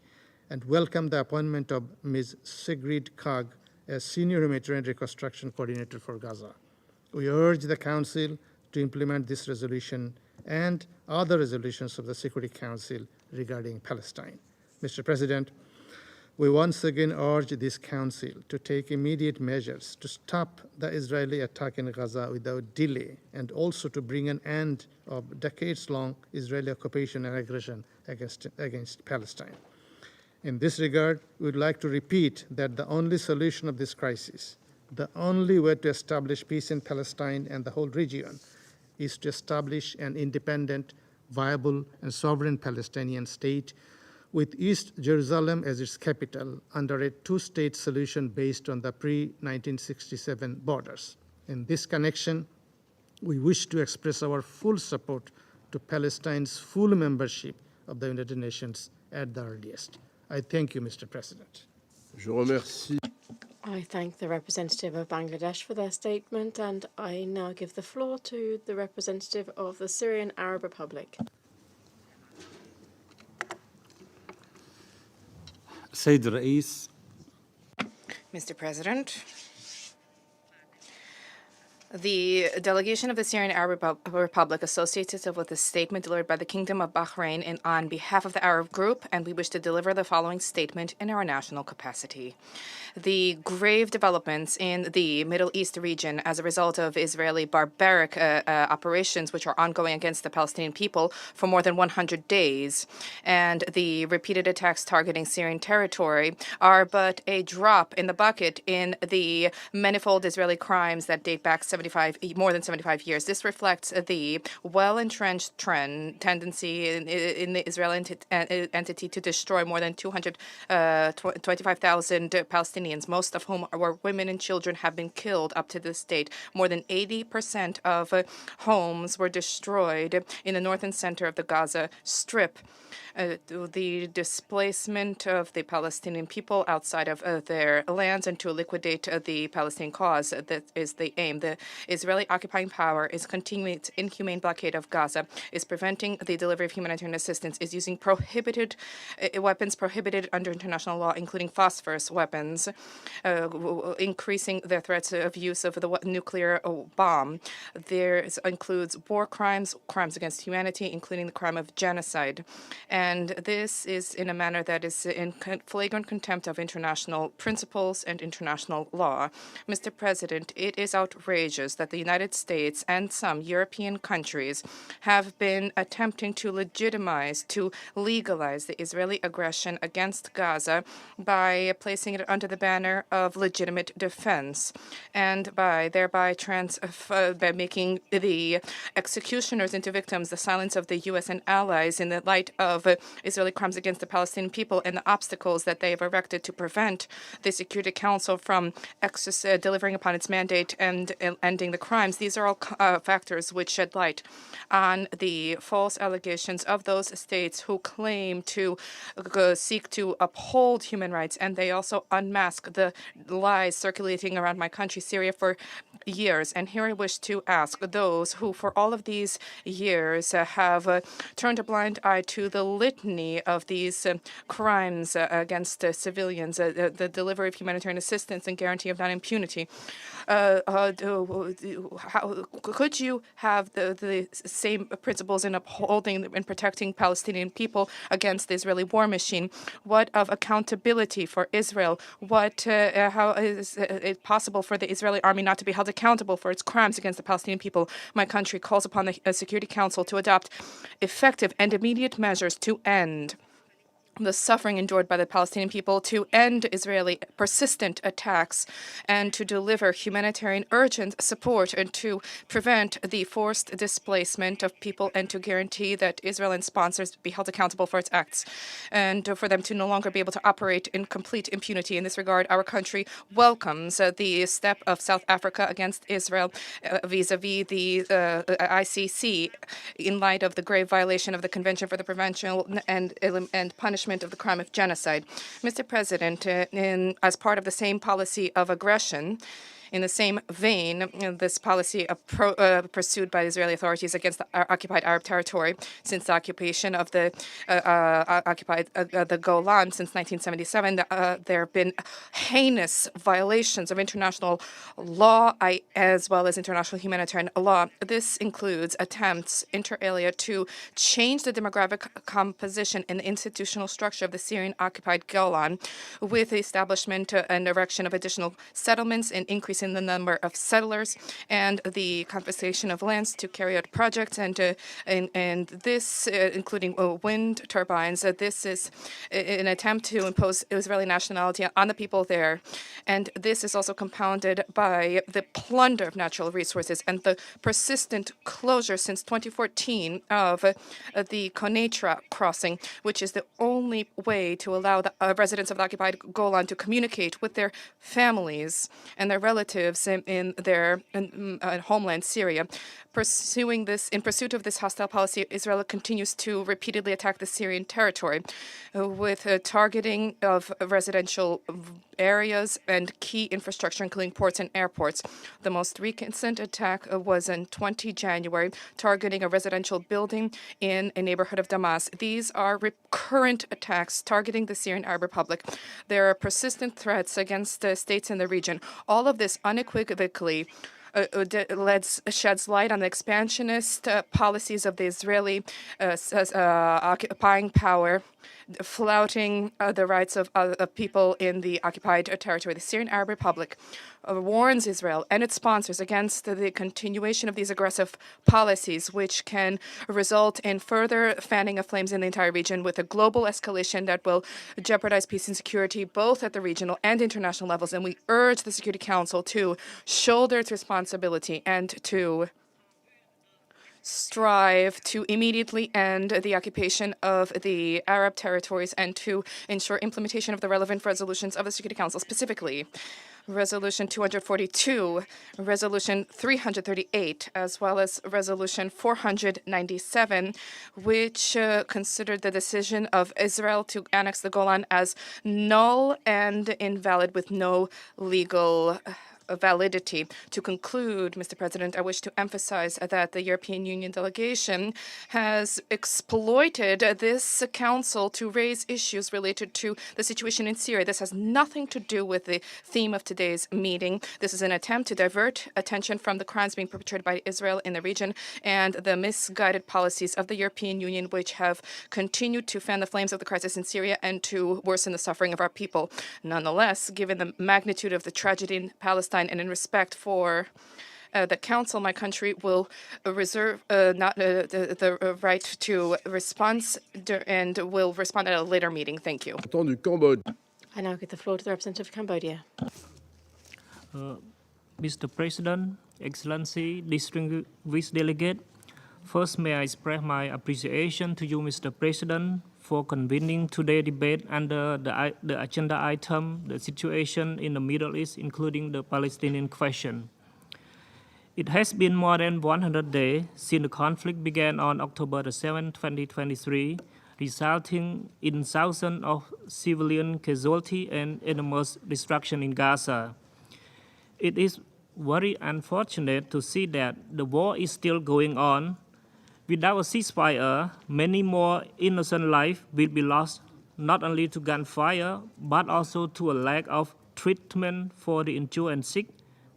S9: and welcome the appointment of Ms. Sigrid Kaag as Senior Humanitarian Reconstruction Coordinator for Gaza. We urge the Council to implement this resolution and other resolutions of the Security Council regarding Palestine. Mr. President, we once again urge this Council to take immediate measures to stop the Israeli attack in Gaza without delay, and also to bring an end of decades-long Israeli occupation and aggression against Palestine. In this regard, we would like to repeat that the only solution of this crisis, the only way to establish peace in Palestine and the whole region, is to establish an independent, viable, and sovereign Palestinian state with East Jerusalem as its capital under a two-state solution based on the pre-1967 borders. In this connection, we wish to express our full support to Palestine's full membership of the United Nations at the earliest. I thank you, Mr. President.
S1: Je remercie.
S4: I thank the representative of Bangladesh for their statement, and I now give the floor to the representative of the Syrian Arab Republic.
S10: Sayyid Rais.
S2: Mr. President, The delegation of the Syrian Arab Republic associates itself with a statement delivered by the Kingdom of Bahrain on behalf of the Arab group, and we wish to deliver the following statement in our national capacity. The grave developments in the Middle East region as a result of Israeli barbaric operations which are ongoing against the Palestinian people for more than 100 days, and the repeated attacks targeting Syrian territory are but a drop in the bucket in the manifold Israeli crimes that date back more than 75 years. This reflects the well-entrenched tendency in the Israeli entity to destroy more than 225,000 Palestinians, most of whom were women and children, have been killed up to this date. More than 80% of homes were destroyed in the north and center of the Gaza Strip. The displacement of the Palestinian people outside of their lands and to liquidate the Palestinian cause. That is the aim. The Israeli occupying power is continuing its inhumane blockade of Gaza, is preventing the delivery of humanitarian assistance, is using prohibited weapons prohibited under international law, including phosphorus weapons, increasing the threats of use of the nuclear bomb. There includes war crimes, crimes against humanity, including the crime of genocide. And this is in a manner that is in flagrant contempt of international principles and international law. Mr. President, it is outrageous that the United States and some European countries have been attempting to legitimize, to legalize the Israeli aggression against Gaza by placing it under the banner of legitimate defense, and by thereby by making the executioners into victims, the silence of the U.S. and allies in the light of Israeli crimes against the Palestinian people and the obstacles that they have erected to prevent the Security Council from delivering upon its mandate and ending the crimes. These are all factors which shed light on the false allegations of those states who claim to seek to uphold human rights, and they also unmask the lies circulating around my country, Syria, for years. And here I wish to ask those who, for all of these years, have turned a blind eye to the litany of these crimes against civilians, the delivery of humanitarian assistance and guarantee of non-impunity. Could you have the same principles in upholding and protecting Palestinian people against the Israeli war machine? What of accountability for Israel? How is it possible for the Israeli army not to be held accountable for its crimes against the Palestinian people? My country calls upon the Security Council to adopt effective and immediate measures to end the suffering endured by the Palestinian people, to end Israeli persistent attacks, and to deliver humanitarian urgent support, and to prevent the forced displacement of people, and to guarantee that Israel and sponsors be held accountable for its acts, and for them to no longer be able to operate in complete impunity. In this regard, our country welcomes the step of South Africa against Israel vis-a-vis the ICC in light of the grave violation of the Convention for the Prevention and Punishment of the crime of genocide. Mr. President, as part of the same policy of aggression, in the same vein, this policy pursued by the Israeli authorities against the occupied Arab territory since the occupation of the Golan since 1977, there have been heinous violations of international law as well as international humanitarian law. This includes attempts, inter alia, to change the demographic composition and institutional structure of the Syrian-occupied Golan with the establishment and erection of additional settlements and increase in the number of settlers and the confiscation of lands to carry out projects and this, including wind turbines. This is an attempt to impose Israeli nationality on the people there, and this is also compounded by the plunder of natural resources and the persistent closure since 2014 of the Konetra crossing, which is the only way to allow the residents of the occupied Golan to communicate with their families and their relatives in their homeland, Syria. In pursuit of this hostile policy, Israel continues to repeatedly attack the Syrian territory with targeting of residential areas and key infrastructure, including ports and airports. The most recent attack was on 20 January, targeting a residential building in a neighborhood of Damas. These are recurrent attacks targeting the Syrian Arab Republic. There are persistent threats against states in the region. All of this unequivocally sheds light on the expansionist policies of the Israeli occupying power, flouting the rights of people in the occupied territory. The Syrian Arab Republic warns Israel and its sponsors against the continuation of these aggressive policies, which can result in further fanning of flames in the entire region with a global escalation that will jeopardize peace and security both at the regional and international levels. And we urge the Security Council to shoulder its responsibility and to strive to immediately end the occupation of the Arab territories and to ensure implementation of the relevant resolutions of the Security Council, specifically Resolution 242, Resolution 338, as well as Resolution 497, which considered the decision of Israel to annex the Golan as null and invalid with no legal validity. To conclude, Mr. President, I wish to emphasize that the European Union delegation has exploited this council to raise issues related to the situation in Syria. This has nothing to do with the theme of today's meeting. This is an attempt to divert attention from the crimes being perpetrated by Israel in the region and the misguided policies of the European Union, which have continued to fan the flames of the crisis in Syria and to worsen the suffering of our people. Nonetheless, given the magnitude of the tragedy in Palestine, and in respect for the Council, my country will reserve the right to response and will respond at a later meeting. Thank you.
S4: I now give the floor to the representative of Cambodia.
S10: Mr. President, Excellency, distinguished delegate, first may I express my appreciation to you, Mr. President, for convening today's debate under the agenda item, the situation in the Middle East, including the Palestinian question. It has been more than 100 days since the conflict began on October 7, 2023, resulting in thousands of civilian casualties and enormous destruction in Gaza. It is very unfortunate to see that the war is still going on. Without a ceasefire, many more innocent lives will be lost, not only to gunfire, but also to a lack of treatment for the injured and sick,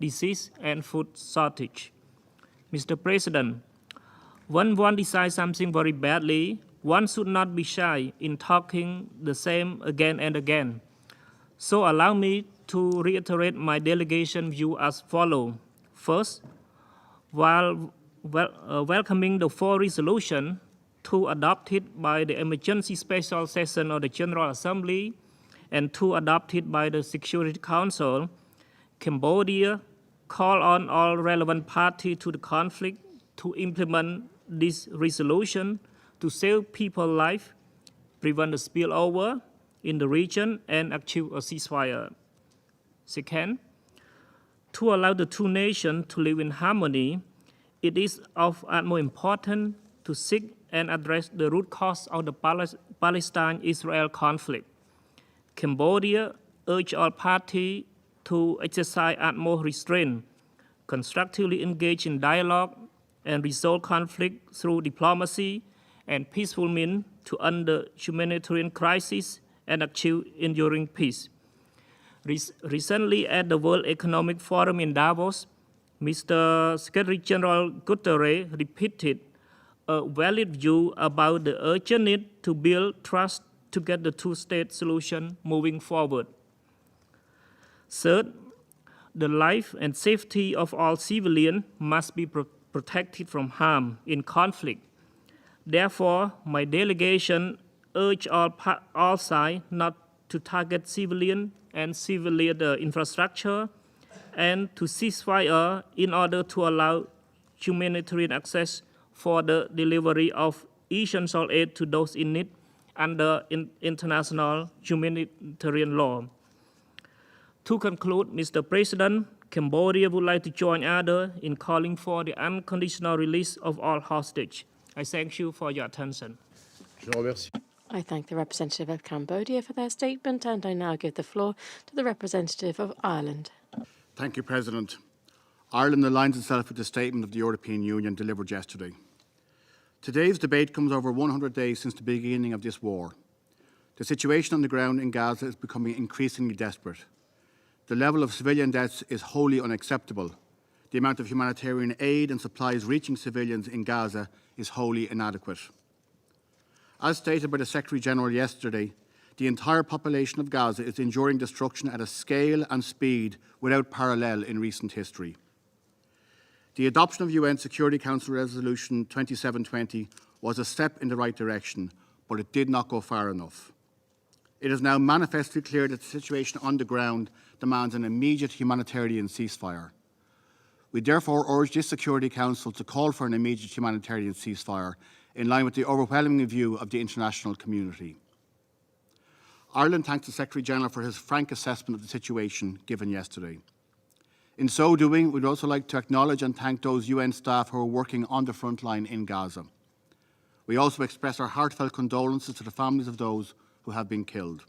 S10: disease, and food shortage. Mr. President, when one decides something very badly, one should not be shy in talking the same again and again. So allow me to reiterate my delegation view as follows. First, while welcoming the 4 resolutions, 2 adopted by the Emergency Special Session of the General Assembly and 2 adopted by the Security Council, Cambodia called on all relevant parties to the conflict to implement this resolution to save people's lives, prevent the spillover in the region, and achieve a ceasefire. Second, to allow the 2 nations to live in harmony, it is of utmost importance to seek and address the root cause of the Palestine-Israel conflict. Cambodia urged all parties to exercise utmost restraint, constructively engage in dialogue, and resolve conflict through diplomacy and peaceful means to end the humanitarian crisis and achieve enduring peace. Recently, at the World Economic Forum in Davos, Mr. Secretary General Guterres repeated a valid view about the urgent need to build trust to get the 2-state solution moving forward. Third, the life and safety of all civilians must be protected from harm in conflict. Therefore, my delegation urged all sides not to target civilian and civilian infrastructure and to cease fire in order to allow humanitarian access for the delivery of essential aid to those in need under international humanitarian law. To conclude, Mr. President, Cambodia would like to join others in calling for the unconditional release of all hostages. I thank you for your attention.
S4: I thank the representative of Cambodia for their statement, and I now give the floor to the representative of Ireland.
S11: Thank you, President. Ireland aligns itself with the statement of the European Union delivered yesterday. Today's debate comes over 100 days since the beginning of this war. The situation on the ground in Gaza is becoming increasingly desperate. The level of civilian deaths is wholly unacceptable. the amount of humanitarian aid and supplies reaching civilians in Gaza is wholly inadequate. As stated by the Secretary-General yesterday, the entire population of Gaza is enduring destruction at a scale and speed without parallel in recent history. The adoption of UN Security Council Resolution 2720 was a step in the right direction, but it did not go far enough. It is now manifestly clear that the situation on the ground demands an immediate humanitarian ceasefire. We therefore urge this Security Council to call for an immediate humanitarian ceasefire in line with the overwhelming view of the international community. Ireland thanks the Secretary-General for his frank assessment of the situation given yesterday. In so doing, we'd also like to acknowledge and thank those UN staff who are working on the front line in Gaza. We also express our heartfelt condolences to the families of those who have been killed.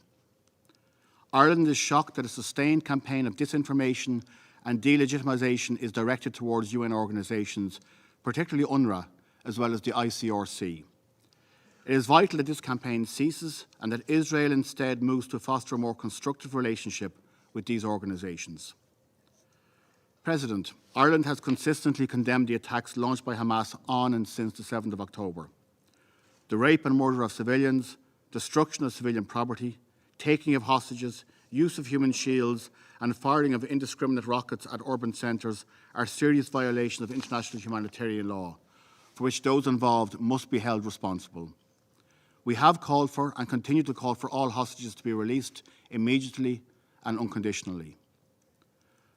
S11: Ireland is shocked that a sustained campaign of disinformation and delegitimization is directed towards UN organisations, particularly UNRWA, as well as the ICRC. It is vital that this campaign ceases and that Israel instead moves to foster a more constructive relationship with these organisations. President, Ireland has consistently condemned the attacks launched by Hamas on and since the 7th of October. The rape and murder of civilians, destruction of civilian property, taking of hostages, use of human shields, and firing of indiscriminate rockets at urban centres are serious violations of international humanitarian law, for which those involved must be held responsible. We have called for and continue to call for all hostages to be released immediately and unconditionally.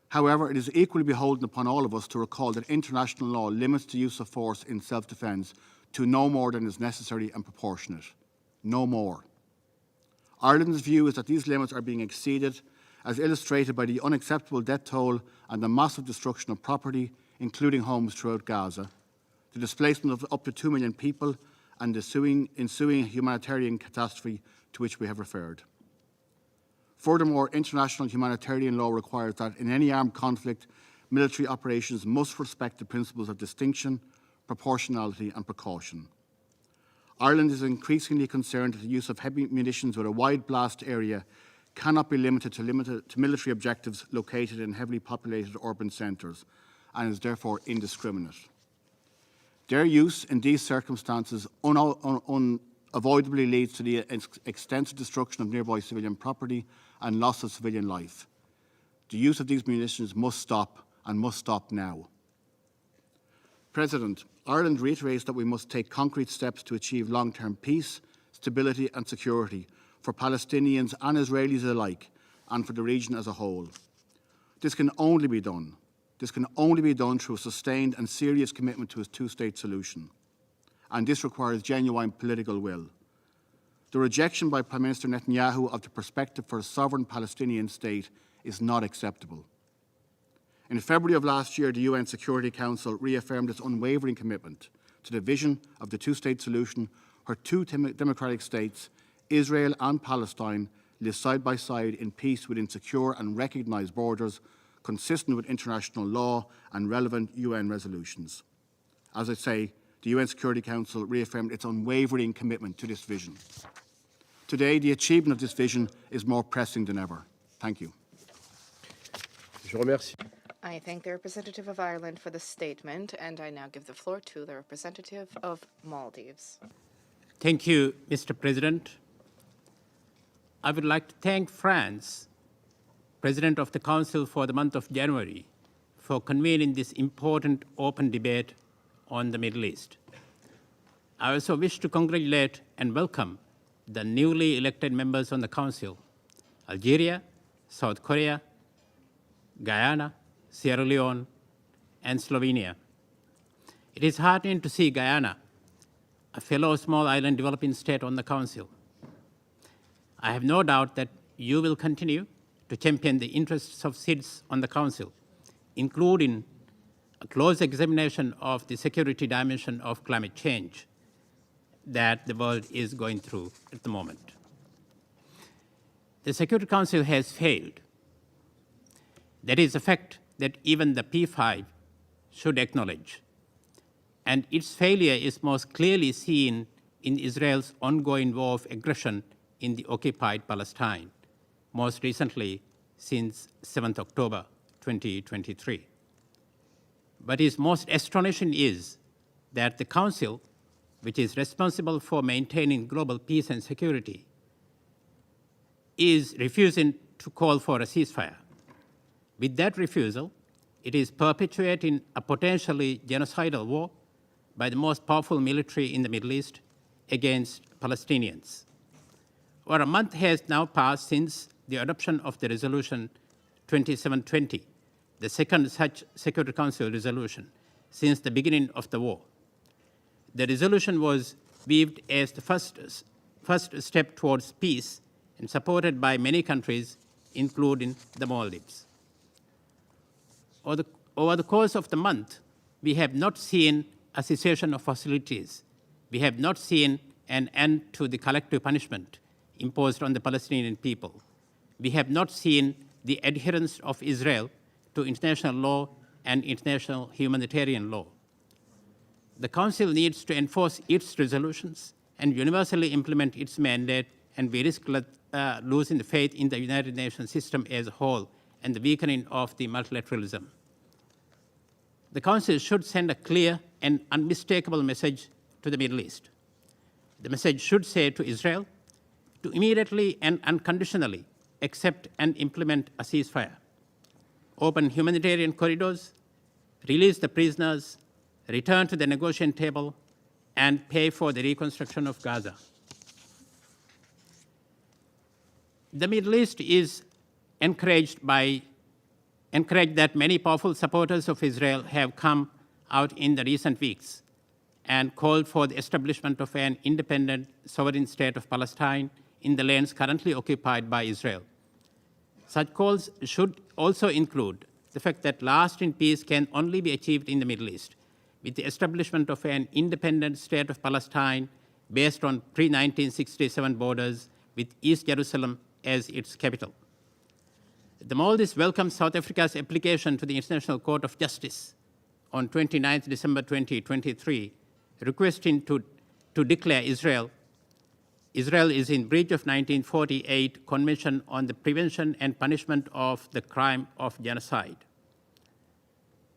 S11: However, it is equally beholden upon all of us to recall that international law limits the use of force in self-defence to no more than is necessary and proportionate. No more. Ireland's view is that these limits are being exceeded, as illustrated by the unacceptable death toll and the massive destruction of property, including homes throughout Gaza, the displacement of up to 2 million people, and the ensuing humanitarian catastrophe to which we have referred. Furthermore, international humanitarian law requires that in any armed conflict, military operations must respect the principles of distinction, proportionality and precaution. Ireland is increasingly concerned that the use of heavy munitions with a wide blast area cannot be limited to military objectives located in heavily populated urban centres and is therefore indiscriminate. Their use in these circumstances unavoidably leads to the extensive destruction of nearby civilian property and loss of civilian life. The use of these munitions must stop and must stop now. President, Ireland reiterates that we must take concrete steps to achieve long-term peace, stability and security for Palestinians and Israelis alike and for the region as a whole. This can only be done through a sustained and serious commitment to a two-state solution. And this requires genuine political will. The rejection by Prime Minister Netanyahu of the perspective for a sovereign Palestinian state is not acceptable. In February of last year, the UN Security Council reaffirmed its unwavering commitment to the vision of the two-state solution where two democratic states, Israel and Palestine, live side by side in peace within secure and recognised borders consistent with international law and relevant UN resolutions. As I say, the UN Security Council reaffirmed its unwavering commitment to this vision. Today, the achievement of this vision is more pressing than ever. Thank you.
S2: I thank the representative of Ireland for the statement, and I now give the floor to the representative of Maldives.
S12: Thank you, Mr. President. I would like to thank France, President of the Council for the month of January, for convening this important open debate on the Middle East. I also wish to congratulate and welcome the newly elected members on the Council, Algeria, South Korea, Guyana, Sierra Leone, and Slovenia. It is heartening to see Guyana, a fellow small island developing state on the Council. I have no doubt that you will continue to champion the interests of citizens on the Council, including a close examination of the security dimension of climate change that the world is going through at the moment. The Security Council has failed. That is a fact that even the P5 should acknowledge. And its failure is most clearly seen in Israel's ongoing war of aggression in the occupied Palestine, most recently since 7th October 2023. What is most astonishing is that the Council, which is responsible for maintaining global peace and security, is refusing to call for a ceasefire. With that refusal, it is perpetuating a potentially genocidal war by the most powerful military in the Middle East against Palestinians. Over a month has now passed since the adoption of the resolution 2720, the second such Security Council resolution since the beginning of the war. The resolution was viewed as the first step towards peace and supported by many countries, including the Maldives. Over the course of the month, we have not seen a cessation of hostilities. We have not seen an end to the collective punishment imposed on the Palestinian people. We have not seen the adherence of Israel to international law and international humanitarian law. The Council needs to enforce its resolutions and universally implement its mandate, and we risk losing the faith in the United Nations system as a whole and the weakening of the multilateralism. The Council should send a clear and unmistakable message to the Middle East. The message should say to Israel to immediately and unconditionally accept and implement a ceasefire, open humanitarian corridors, release the prisoners, return to the negotiation table, and pay for the reconstruction of Gaza. The Middle East is encouraged that many powerful supporters of Israel have come out in the recent weeks and called for the establishment of an independent, sovereign state of Palestine in the lands currently occupied by Israel. Such calls should also include the fact that lasting peace can only be achieved in the Middle East with the establishment of an independent state of Palestine based on pre-1967 borders with East Jerusalem as its capital. The Maldives welcomed South Africa's application to the International Court of Justice on 29 December 2023, requesting to declare Israel is in breach of 1948 Convention on the Prevention and Punishment of the Crime of Genocide.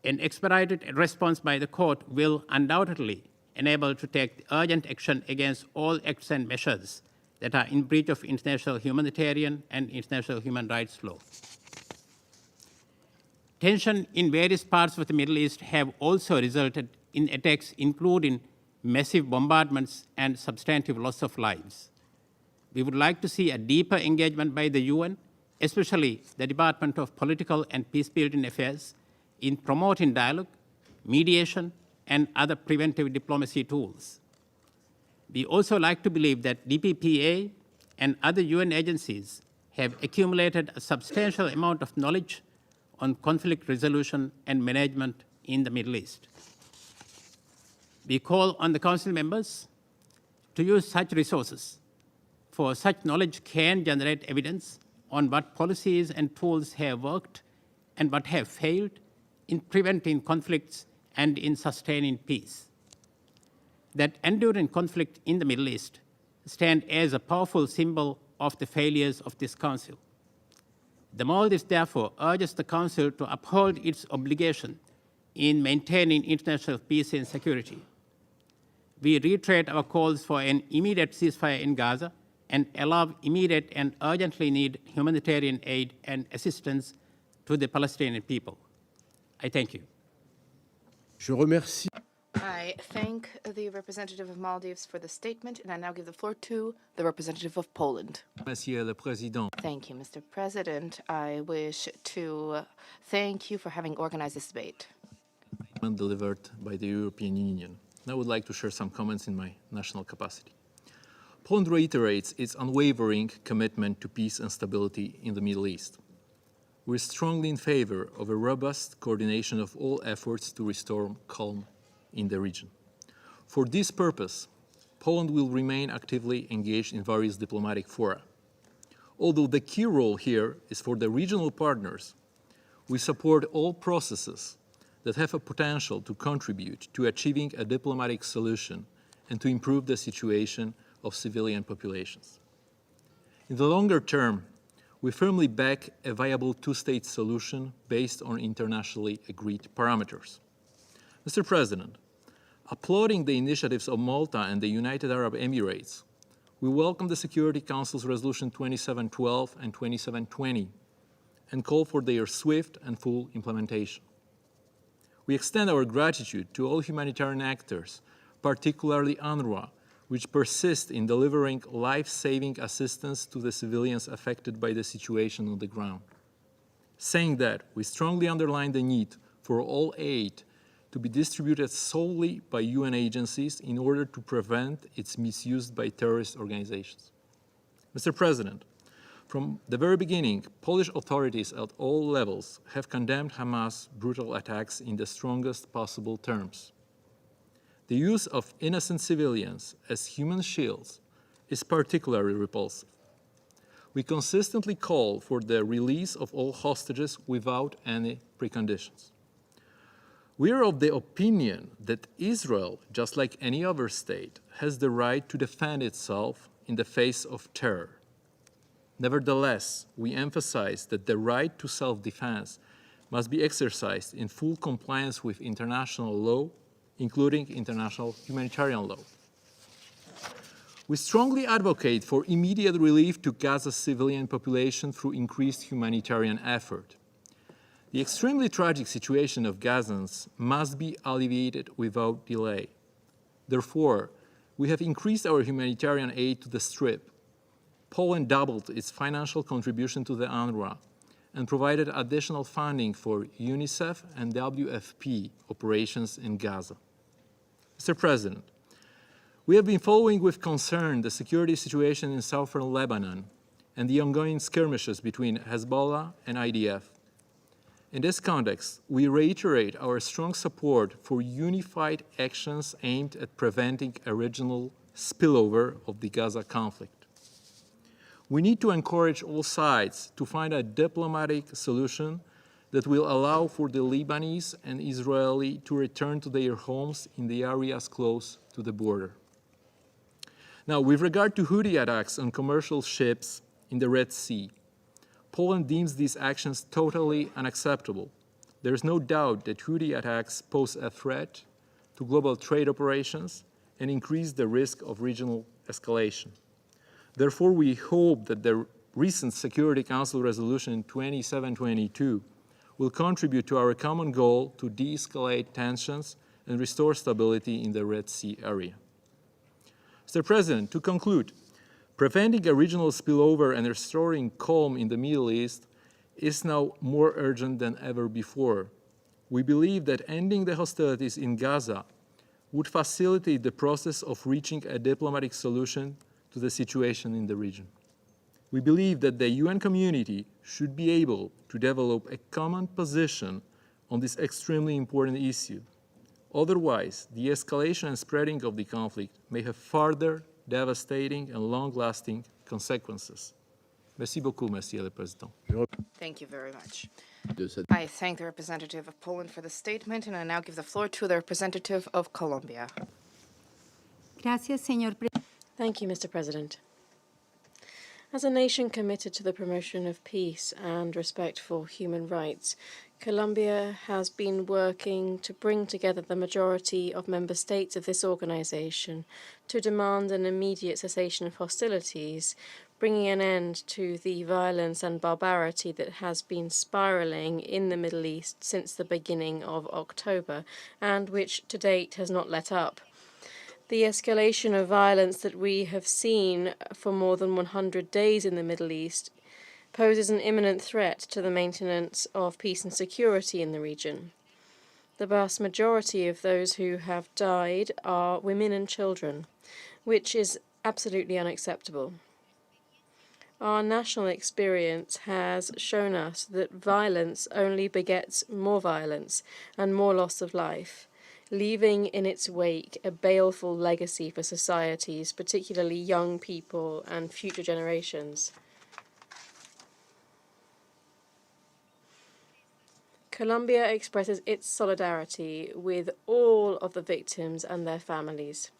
S12: An expedited response by the court will undoubtedly enable to take urgent action against all acts and measures that are in breach of international humanitarian and international human rights law. Tension in various parts of the Middle East have also resulted in attacks including massive bombardments and substantive loss of lives. We would like to see a deeper engagement by the UN, especially the Department of Political and Peacebuilding Affairs, in promoting dialogue, mediation, and other preventive diplomacy tools. We also like to believe that DPPA and other UN agencies have accumulated a substantial amount of knowledge on conflict resolution and management in the Middle East. We call on the Council members to use such resources, for such knowledge can generate evidence on what policies and tools have worked and what have failed in preventing conflicts and in sustaining peace. That enduring conflict in the Middle East stands as a powerful symbol of the failures of this Council. The Maldives, therefore, urges the Council to uphold its obligation in maintaining international peace and security. We reiterate our calls for an immediate ceasefire in Gaza and allow immediate and urgently needed humanitarian aid and assistance to the Palestinian people. I thank you.
S13: Je remercie.
S2: I thank the representative of Maldives for the statement, and I now give the floor to the representative of Poland.
S13: Monsieur le Président.
S2: Thank you, Mr. President. I wish to thank you for having organized this debate.
S1: Delivered by the European Union. I would like to share some comments in my national capacity. Poland reiterates its unwavering commitment to peace and stability in the Middle East. We're strongly in favor of a robust coordination of all efforts to restore calm in the region. For this purpose, Poland will remain actively engaged in various diplomatic fora. Although the key role here is for the regional partners, we support all processes that have a potential to contribute to achieving a diplomatic solution and to improve the situation of civilian populations. In the longer term, we firmly back a viable two-state solution based on internationally agreed parameters.
S13: Mr. President, applauding the initiatives of Malta and the United Arab Emirates, we welcome the Security Council's Resolution 2712 and 2720 and call for their swift and full implementation. We extend our gratitude to all humanitarian actors, particularly UNRWA, which persist in delivering life-saving assistance to the civilians affected by the situation on the ground. Saying that, we strongly underline the need for all aid to be distributed solely by UN agencies in order to prevent its misuse by terrorist organizations. Mr. President, from the very beginning, Polish authorities at all levels have condemned Hamas' brutal attacks in the strongest possible terms. The use of innocent civilians as human shields is particularly repulsive. We consistently call for the release of all hostages without any preconditions. We are of the opinion that Israel, just like any other state, has the right to defend itself in the face of terror. Nevertheless, we emphasize that the right to self-defense must be exercised in full compliance with international law, including international humanitarian law. We strongly advocate for immediate relief to Gaza's civilian population through increased humanitarian effort. The extremely tragic situation of Gazans must be alleviated without delay. Therefore, we have increased our humanitarian aid to the Strip. Poland doubled its financial contribution to the UNRWA and provided additional funding for UNICEF and WFP operations in Gaza. Mr. President, we have been following with concern the security situation in southern Lebanon and the ongoing skirmishes between Hezbollah and IDF. In this context, we reiterate our strong support for unified actions aimed at preventing a regional spillover of the Gaza conflict. We need to encourage all sides to find a diplomatic solution that will allow for the Lebanese and Israeli to return to their homes in the areas close to the border. Now, with regard to Houthi attacks on commercial ships in the Red Sea, Poland deems these actions totally unacceptable. There is no doubt that Houthi attacks pose a threat to global trade operations and increase the risk of regional escalation. Therefore, we hope that the recent Security Council Resolution 2722 will contribute to our common goal to de-escalate tensions and restore stability in the Red Sea area. Mr. President, to conclude, preventing a regional spillover and restoring calm in the Middle East is now more urgent than ever before. We believe that ending the hostilities in Gaza would facilitate the process of reaching a diplomatic solution to the situation in the region. We believe that the UN community should be able to develop a common position on this extremely important issue. Otherwise, the escalation and spreading of the conflict may have further devastating and long-lasting consequences. Merci beaucoup, Monsieur le Président.
S2: Thank you very much. I thank the representative of Poland for the statement, and I now give the floor to the representative of Colombia.
S14: Gracias, señor presidente.
S4: Thank you, Mr. President. As a nation committed to the promotion of peace and respect for human rights, Colombia has been working to bring together the majority of member states of this organization to demand an immediate cessation of hostilities, bringing an end to the violence and barbarity that has been spiraling in the Middle East since the beginning of October, and which to date has not let up. The escalation of violence that we have seen for more than 100 days in the Middle East poses an imminent threat to the maintenance of peace and security in the region. The vast majority of those who have died are women and children, which is absolutely unacceptable. Our national experience has shown us that violence only begets more violence and more loss of life, leaving in its wake a baleful legacy for societies, particularly young people and future generations. Colombia expresses its solidarity with all of the victims and their families.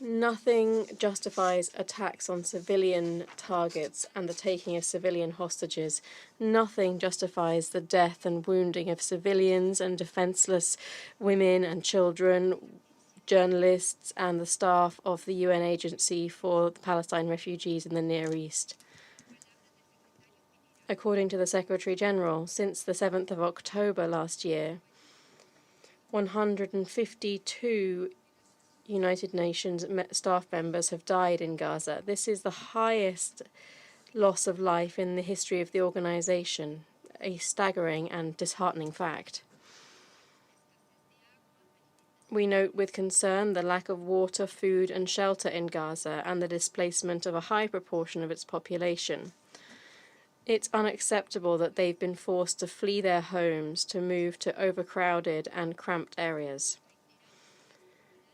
S4: Nothing justifies attacks on civilian targets and the taking of civilian hostages. Nothing justifies the death and wounding of civilians and defenseless women and children, journalists and the staff of the UN Agency for the Palestine refugees in the Near East. According to the Secretary General, since the 7th of October last year, 152 United Nations staff members have died in Gaza. This is the highest loss of life in the history of the organization, a staggering and disheartening fact. We note with concern the lack of water, food and shelter in Gaza and the displacement of a high proportion of its population. It's unacceptable that they've been forced to flee their homes to move to overcrowded and cramped areas.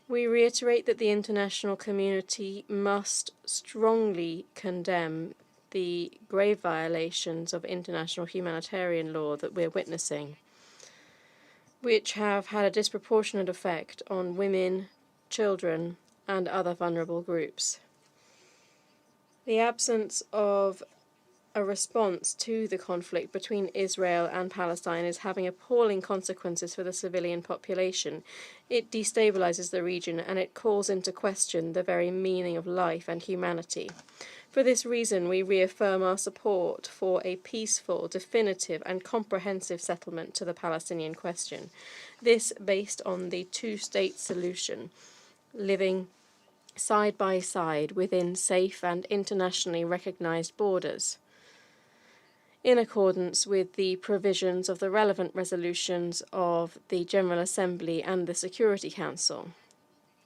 S4: We reiterate that the international community must strongly condemn the grave violations of international humanitarian law that we're witnessing, which have had a disproportionate effect on women, children, and other vulnerable groups. The absence of a response to the conflict between Israel and Palestine is having appalling consequences for the civilian population. It destabilizes the region and it calls into question the very meaning of life and humanity. For this reason, we reaffirm our support for a peaceful, definitive, and comprehensive settlement to the Palestinian question. This based on the two-state solution, living side by side within safe and internationally recognized borders, in accordance with the provisions of the relevant resolutions of the General Assembly and the Security Council,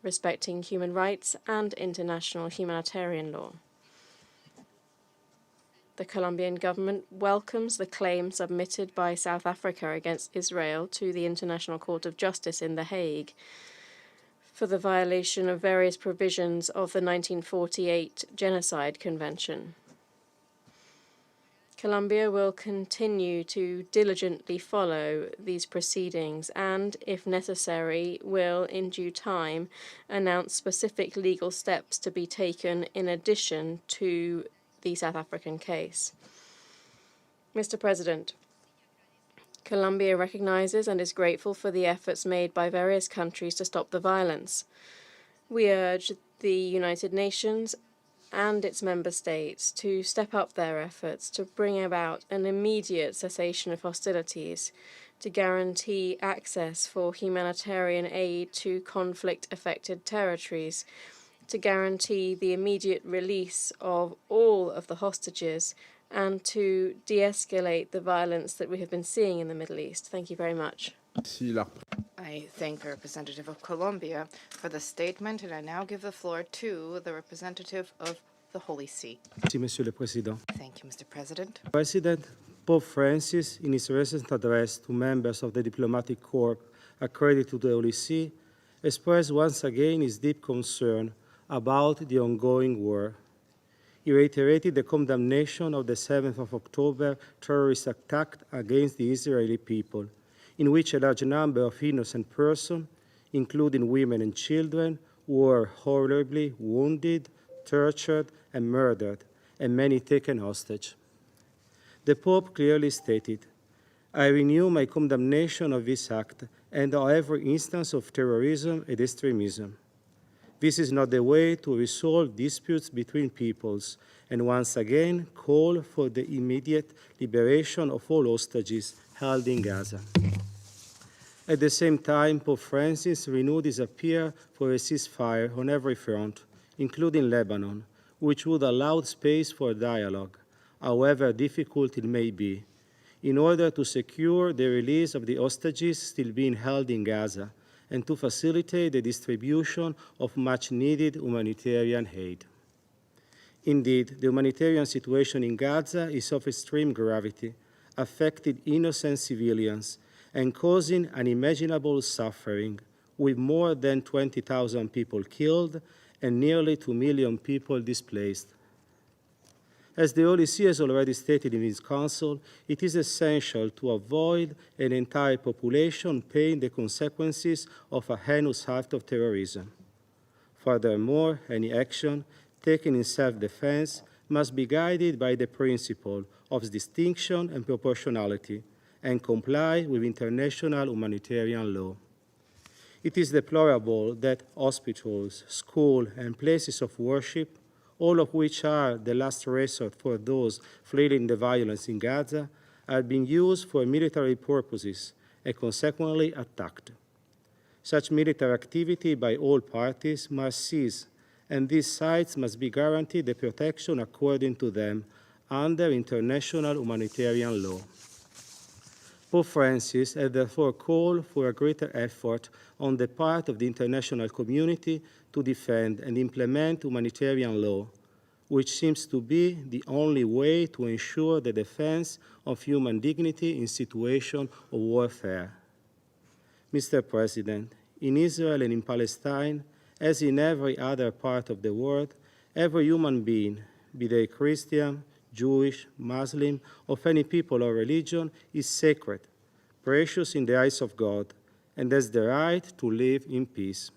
S4: respecting human rights and international humanitarian law. The Colombian government welcomes the claim submitted by South Africa against Israel to the International Court of Justice in The Hague for the violation of various provisions of the 1948 Genocide Convention. Colombia will continue to diligently follow these proceedings and, if necessary, will, in due time, announce specific legal steps to be taken in addition to the South African case. Mr. President, Colombia recognizes and is grateful for the efforts made by various countries to stop the violence. We urge the United Nations and its member states to step up their efforts to bring about an immediate cessation of hostilities, to guarantee access for humanitarian aid to conflict-affected territories, to guarantee the immediate release of all of the hostages, and to de-escalate the violence that we have been seeing in the Middle East. Thank you very much.
S2: I thank the representative of Colombia for the statement, and I now give the floor to the representative of the Holy See.
S15: Monsieur le Président.
S2: Thank you, Mr. President.
S15: President, Pope Francis, in his recent address to members of the diplomatic corps accredited to the Holy See, expressed once again his deep concern about the ongoing war. He reiterated the condemnation of the 7th of October terrorist attack against the Israeli people, in which a large number of innocent persons, including women and children, were horribly wounded, tortured, and murdered, and many taken hostage. The Pope clearly stated, "I renew my condemnation of this act and of every instance of terrorism and extremism. This is not the way to resolve disputes between peoples, and once again call for the immediate liberation of all hostages held in Gaza." At the same time, Pope Francis renewed his appeal for a ceasefire on every front, including Lebanon, which would allow space for dialogue, however difficult it may be, in order to secure the release of the hostages still being held in Gaza and to facilitate the distribution of much-needed humanitarian aid. Indeed, the humanitarian situation in Gaza is of extreme gravity, affecting innocent civilians and causing unimaginable suffering, with more than 20,000 people killed and nearly 2 million people displaced. As the Holy See has already stated in its Council, it is essential to avoid an entire population paying the consequences of a heinous act of terrorism. Furthermore, any action taken in self-defense must be guided by the principle of distinction and proportionality and comply with international humanitarian law. It is deplorable that hospitals, schools, and places of worship, all of which are the last resort for those fleeing the violence in Gaza, are being used for military purposes and consequently attacked. Such military activity by all parties must cease, and these sites must be guaranteed the protection according to them under international humanitarian law. Pope Francis has therefore called for a greater effort on the part of the international community to defend and implement humanitarian law, which seems to be the only way to ensure the defense of human dignity in situations of warfare. Mr. President, in Israel and in Palestine, as in every other part of the world, every human being, be they Christian, Jewish, Muslim, of any people or religion, is sacred, precious in the eyes of God, and has the right to live in peace.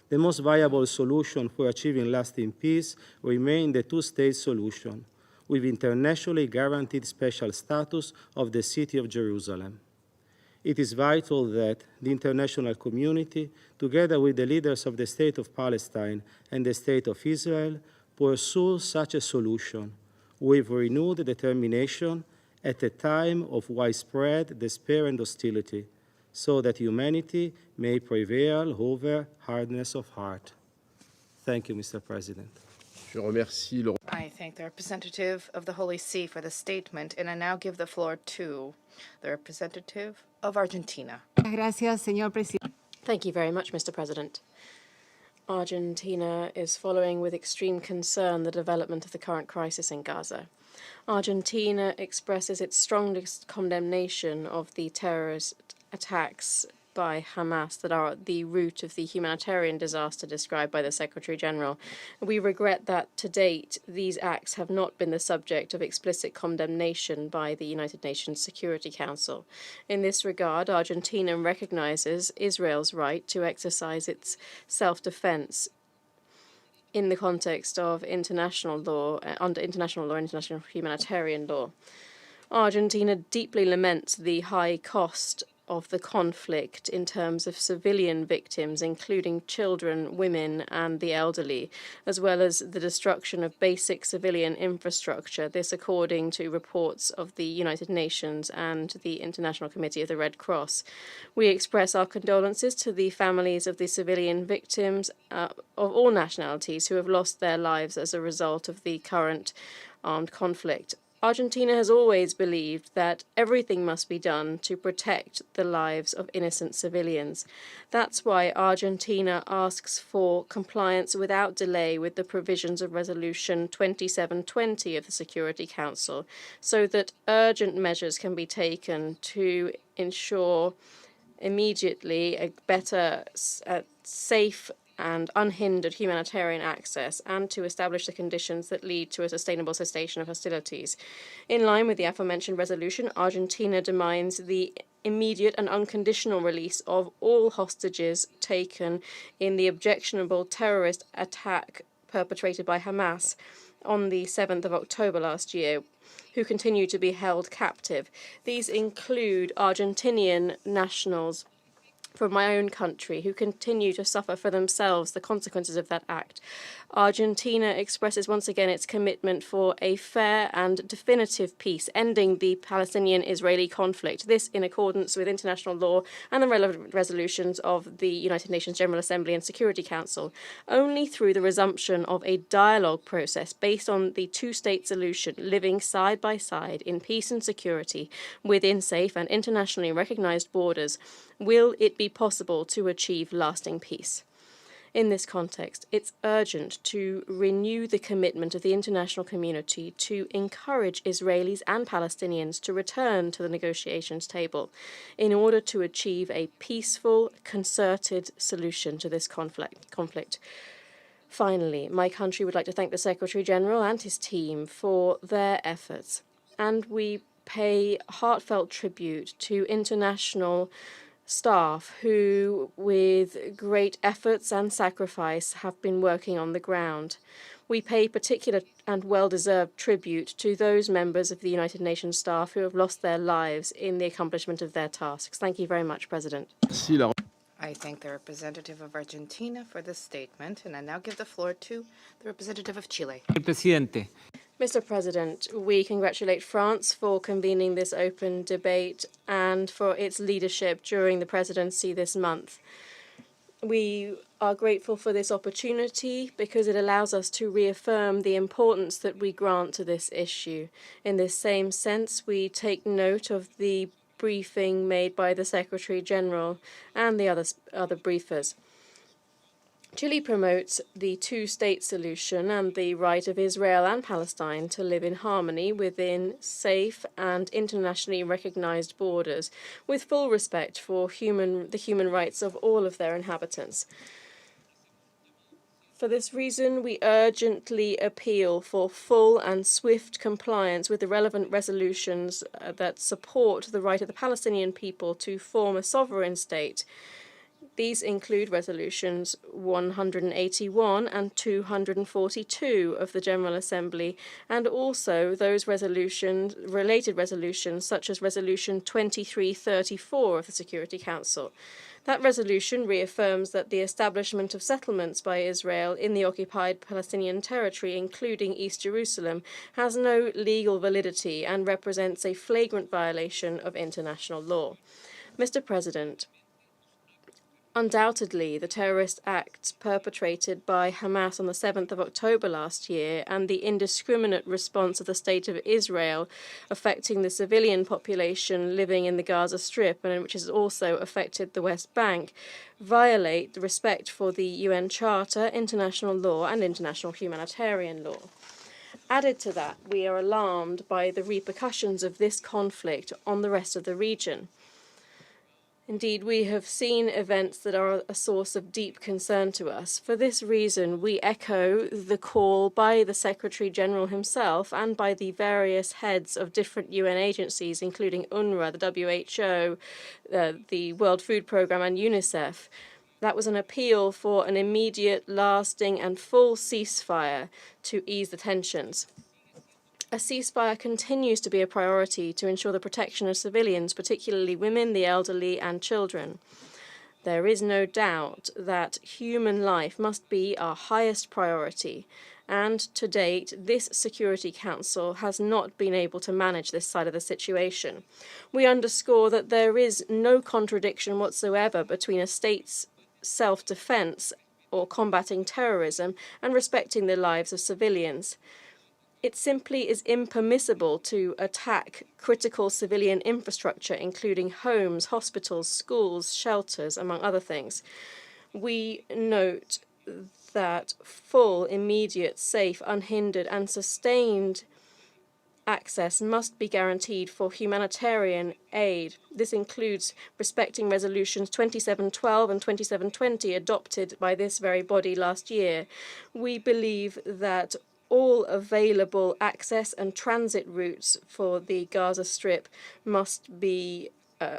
S15: The most viable solution for achieving lasting peace remains the two-state solution, with internationally guaranteed special status of the city of Jerusalem. It is vital that the international community, together with the leaders of the State of Palestine and the State of Israel, pursue such a solution with renewed determination at a time of widespread despair and hostility, so that humanity may prevail over hardness of heart. Thank you, Mr. President.
S2: I thank the representative of the Holy See for the statement, and I now give the floor to the representative of Argentina.
S14: Gracias, señor presidente.
S4: Thank you very much, Mr. President. Argentina is following with extreme concern the development of the current crisis in Gaza. Argentina expresses its strongest condemnation of the terrorist attacks by Hamas that are at the root of the humanitarian disaster described by the Secretary-General. We regret that to date these acts have not been the subject of explicit condemnation by the United Nations Security Council. In this regard, Argentina recognizes Israel's right to exercise its self-defense in the context of international law, under international law, international humanitarian law. Argentina deeply laments the high cost of the conflict in terms of civilian victims, including children, women, and the elderly, as well as the destruction of basic civilian infrastructure, this according to reports of the United Nations and the International Committee of the Red Cross. We express our condolences to the families of the civilian victims of all nationalities who have lost their lives as a result of the current armed conflict. Argentina has always believed that everything must be done to protect the lives of innocent civilians. That's why Argentina asks for compliance without delay with the provisions of Resolution 2720 of the Security Council, so that urgent measures can be taken to ensure immediately a better, safe and unhindered humanitarian access, and to establish the conditions that lead to a sustainable cessation of hostilities. In line with the aforementioned resolution, Argentina demands the immediate and unconditional release of all hostages taken in the objectionable terrorist attack perpetrated by Hamas on the 7th of October last year, who continue to be held captive. These include Argentinian nationals from my own country who continue to suffer for themselves the consequences of that act. Argentina expresses once again its commitment for a fair and definitive peace, ending the Palestinian-Israeli conflict, this in accordance with international law and the relevant resolutions of the United Nations General Assembly and Security Council. Only through the resumption of a dialogue process based on the two-state solution, living side by side in peace and security within safe and internationally recognized borders, will it be possible to achieve lasting peace. In this context, it's urgent to renew the commitment of the international community to encourage Israelis and Palestinians to return to the negotiations table in order to achieve a peaceful, concerted solution to this conflict. Finally, my country would like to thank the Secretary-General and his team for their efforts, and we pay heartfelt tribute to international staff who, with great efforts and sacrifice, have been working on the ground. We pay particular and well-deserved tribute to those members of the United Nations staff who have lost their lives in the accomplishment of their tasks. Thank you very much, President.
S2: I thank the representative of Argentina for this statement, and I now give the floor to the representative of Chile.
S12: Presidente.
S4: Mr. President, we congratulate France for convening this open debate and for its leadership during the presidency this month. We are grateful for this opportunity because it allows us to reaffirm the importance that we grant to this issue. In this same sense, we take note of the briefing made by the Secretary General and the other briefers. Chile promotes the two-state solution and the right of Israel and Palestine to live in harmony within safe and internationally recognized borders, with full respect for the human rights of all of their inhabitants. For this reason, we urgently appeal for full and swift compliance with the relevant resolutions that support the right of the Palestinian people to form a sovereign state. These include resolutions 181 and 242 of the General Assembly, and also those related resolutions, such as Resolution 2334 of the Security Council. That resolution reaffirms that the establishment of settlements by Israel in the occupied Palestinian territory, including East Jerusalem, has no legal validity and represents a flagrant violation of international law. Mr. President, undoubtedly, the terrorist acts perpetrated by Hamas on the 7th of October last year and the indiscriminate response of the State of Israel affecting the civilian population living in the Gaza Strip, and which has also affected the West Bank, violate the respect for the UN Charter, international law, and international humanitarian law. Added to that, we are alarmed by the repercussions of this conflict on the rest of the region. Indeed, we have seen events that are a source of deep concern to us. For this reason, we echo the call by the Secretary General himself and by the various heads of different UN agencies, including UNRWA, the WHO, the World Food Programme, and UNICEF. That was an appeal for an immediate, lasting, and full ceasefire to ease the tensions. A ceasefire continues to be a priority to ensure the protection of civilians, particularly women, the elderly, and children. There is no doubt that human life must be our highest priority, and to date, this Security Council has not been able to manage this side of the situation. We underscore that there is no contradiction whatsoever between a state's self-defense or combating terrorism and respecting the lives of civilians. It simply is impermissible to attack critical civilian infrastructure, including homes, hospitals, schools, shelters, among other things. We note that full, immediate, safe, unhindered, and sustained access must be guaranteed for humanitarian aid. This includes respecting resolutions 2712 and 2720 adopted by this very body last year. We believe that all available access and transit routes for the Gaza Strip must be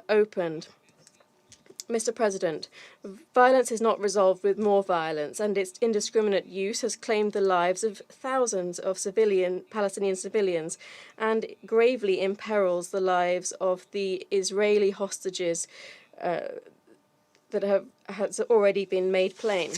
S4: opened. Mr. President, violence is not resolved with more violence, and its indiscriminate use has claimed the lives of thousands of Palestinian civilians and gravely imperils the lives of the Israeli hostages that has already been made plain.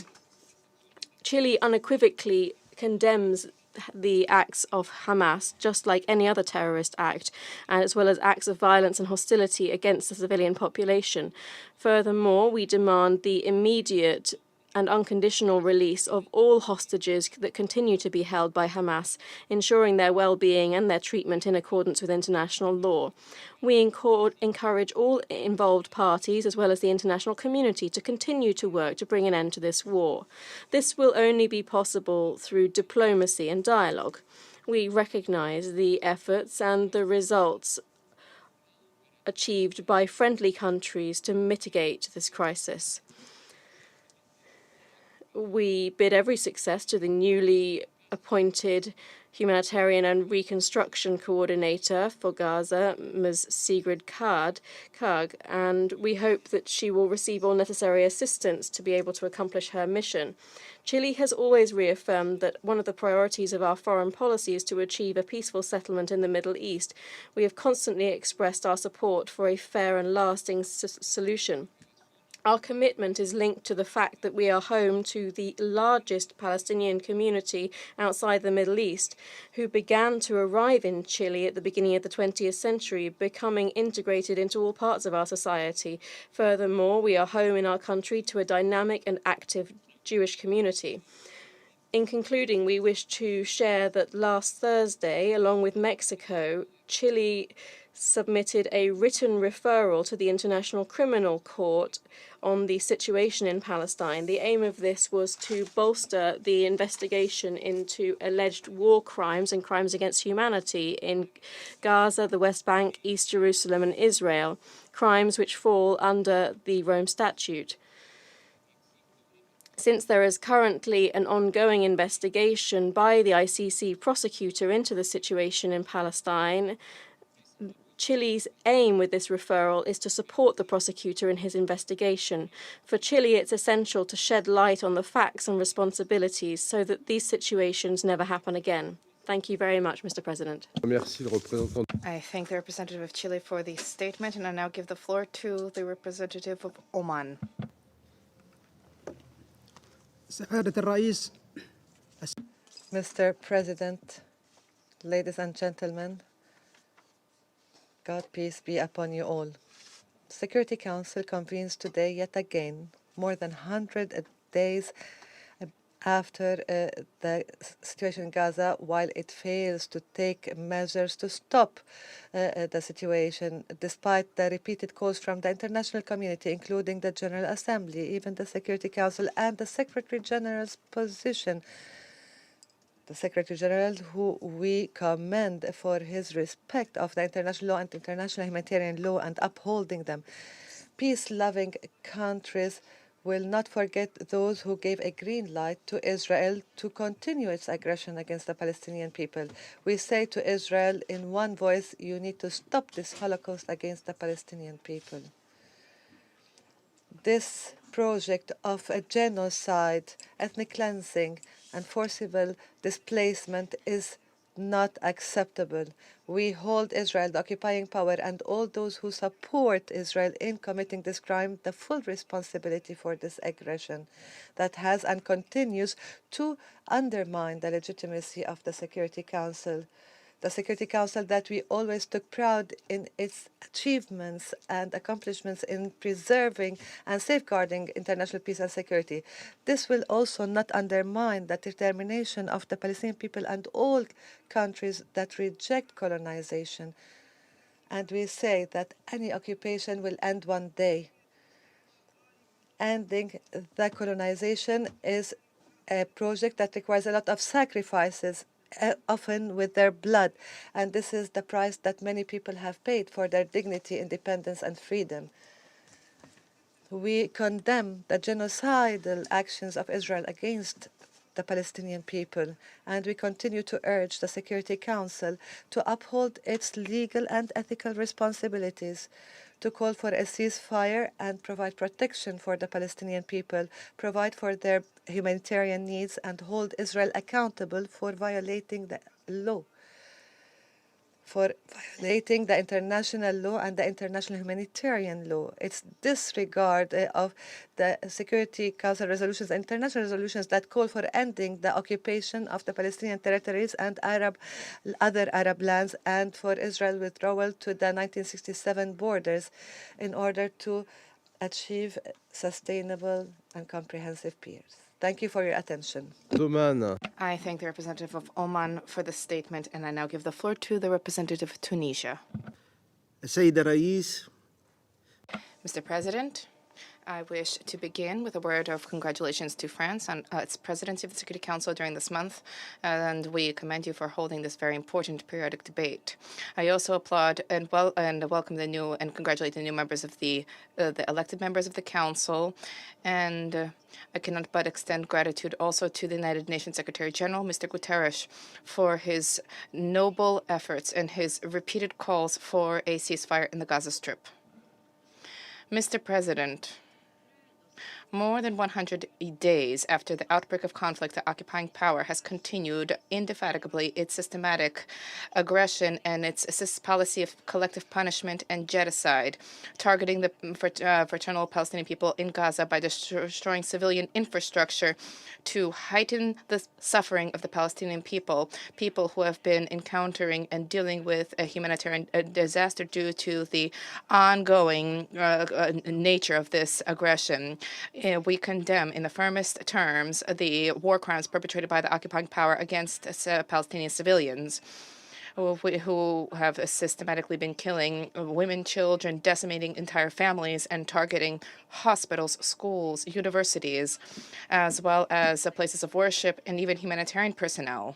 S4: Chile unequivocally condemns the acts of Hamas, just like any other terrorist act, as well as acts of violence and hostility against the civilian population. Furthermore, we demand the immediate and unconditional release of all hostages that continue to be held by Hamas, ensuring their well-being and their treatment in accordance with international law. We encourage all involved parties, as well as the international community, to continue to work to bring an end to this war. This will only be possible through diplomacy and dialogue. We recognize the efforts and the results achieved by friendly countries to mitigate this crisis. We bid every success to the newly appointed Humanitarian and Reconstruction Coordinator for Gaza, Ms. Sigrid Kaag, and we hope that she will receive all necessary assistance to be able to accomplish her mission. Chile has always reaffirmed that one of the priorities of our foreign policy is to achieve a peaceful settlement in the Middle East. We have constantly expressed our support for a fair and lasting solution. Our commitment is linked to the fact that we are home to the largest Palestinian community outside the Middle East, who began to arrive in Chile at the beginning of the 20th century, becoming integrated into all parts of our society. Furthermore, we are home in our country to a dynamic and active Jewish community. In concluding, we wish to share that last Thursday, along with Mexico, Chile submitted a written referral to the International Criminal Court on the situation in Palestine. The aim of this was to bolster the investigation into alleged war crimes and crimes against humanity in Gaza, the West Bank, East Jerusalem, and Israel, crimes which fall under the Rome Statute. Since there is currently an ongoing investigation by the ICC prosecutor into the situation in Palestine, Chile's aim with this referral is to support the prosecutor in his investigation. For Chile, it's essential to shed light on the facts and responsibilities so that these situations never happen again. Thank you very much, Mr. President.
S2: I thank the representative of Chile for the statement, and I now give the floor to the representative of Oman.
S16: Mr. President, ladies and gentlemen, God peace be upon you all. Security Council convenes today yet again, more than 100 days after the situation in Gaza, while it fails to take measures to stop the situation, despite the repeated calls from the international community, including the General Assembly, even the Security Council, and the Secretary General's position. The Secretary General, who we commend for his respect of the international law and international humanitarian law and upholding them. Peace-loving countries will not forget those who gave a green light to Israel to continue its aggression against the Palestinian people. We say to Israel in one voice, you need to stop this Holocaust against the Palestinian people. This project of a genocide, ethnic cleansing, and forcible displacement is not acceptable. We hold Israel, the occupying power, and all those who support Israel in committing this crime, the full responsibility for this aggression that has and continues to undermine the legitimacy of the Security Council. The Security Council that we always took pride in its achievements and accomplishments in preserving and safeguarding international peace and security. This will also not undermine the determination of the Palestinian people and all countries that reject colonization. And we say that any occupation will end one day. Ending the colonization is a project that requires a lot of sacrifices, often with their blood, and this is the price that many people have paid for their dignity, independence, and freedom. We condemn the genocidal actions of Israel against the Palestinian people, and we continue to urge the Security Council to uphold its legal and ethical responsibilities, to call for a ceasefire and provide protection for the Palestinian people, provide for their humanitarian needs, and hold Israel accountable for violating the law, for violating the international law and the international humanitarian law. Its disregard of the Security Council resolutions, international resolutions that call for ending the occupation of the Palestinian territories and other Arab lands, and for Israel withdrawal to the 1967 borders in order to achieve sustainable and comprehensive peace. Thank you for your attention.
S2: I thank the representative of Oman for the statement, and I now give the floor to the representative of Tunisia.
S17: السيد الرئيس
S2: Mr. President, I wish to begin with a word of congratulations to France on its presidency of the Security Council during this month, and we commend you for holding this very important periodic debate. I also applaud and welcome the new and congratulate the new members of the elected members of the Council, and I cannot but extend gratitude also to the United Nations Secretary General, Mr. Guterres, for his noble efforts and his repeated calls for a ceasefire in the Gaza Strip. Mr. President, more than 100 days after the outbreak of conflict, the occupying power has continued indefatigably its systematic aggression and its policy of collective punishment and genocide, targeting the fraternal Palestinian people in Gaza by destroying civilian infrastructure to heighten the suffering of the Palestinian people who have been encountering and dealing with a humanitarian disaster due to the ongoing nature of this aggression. We condemn in the firmest terms the war crimes perpetrated by the occupying power against Palestinian civilians who have systematically been killing women, children, decimating entire families, and targeting hospitals, schools, universities, as well as places of worship and even humanitarian personnel.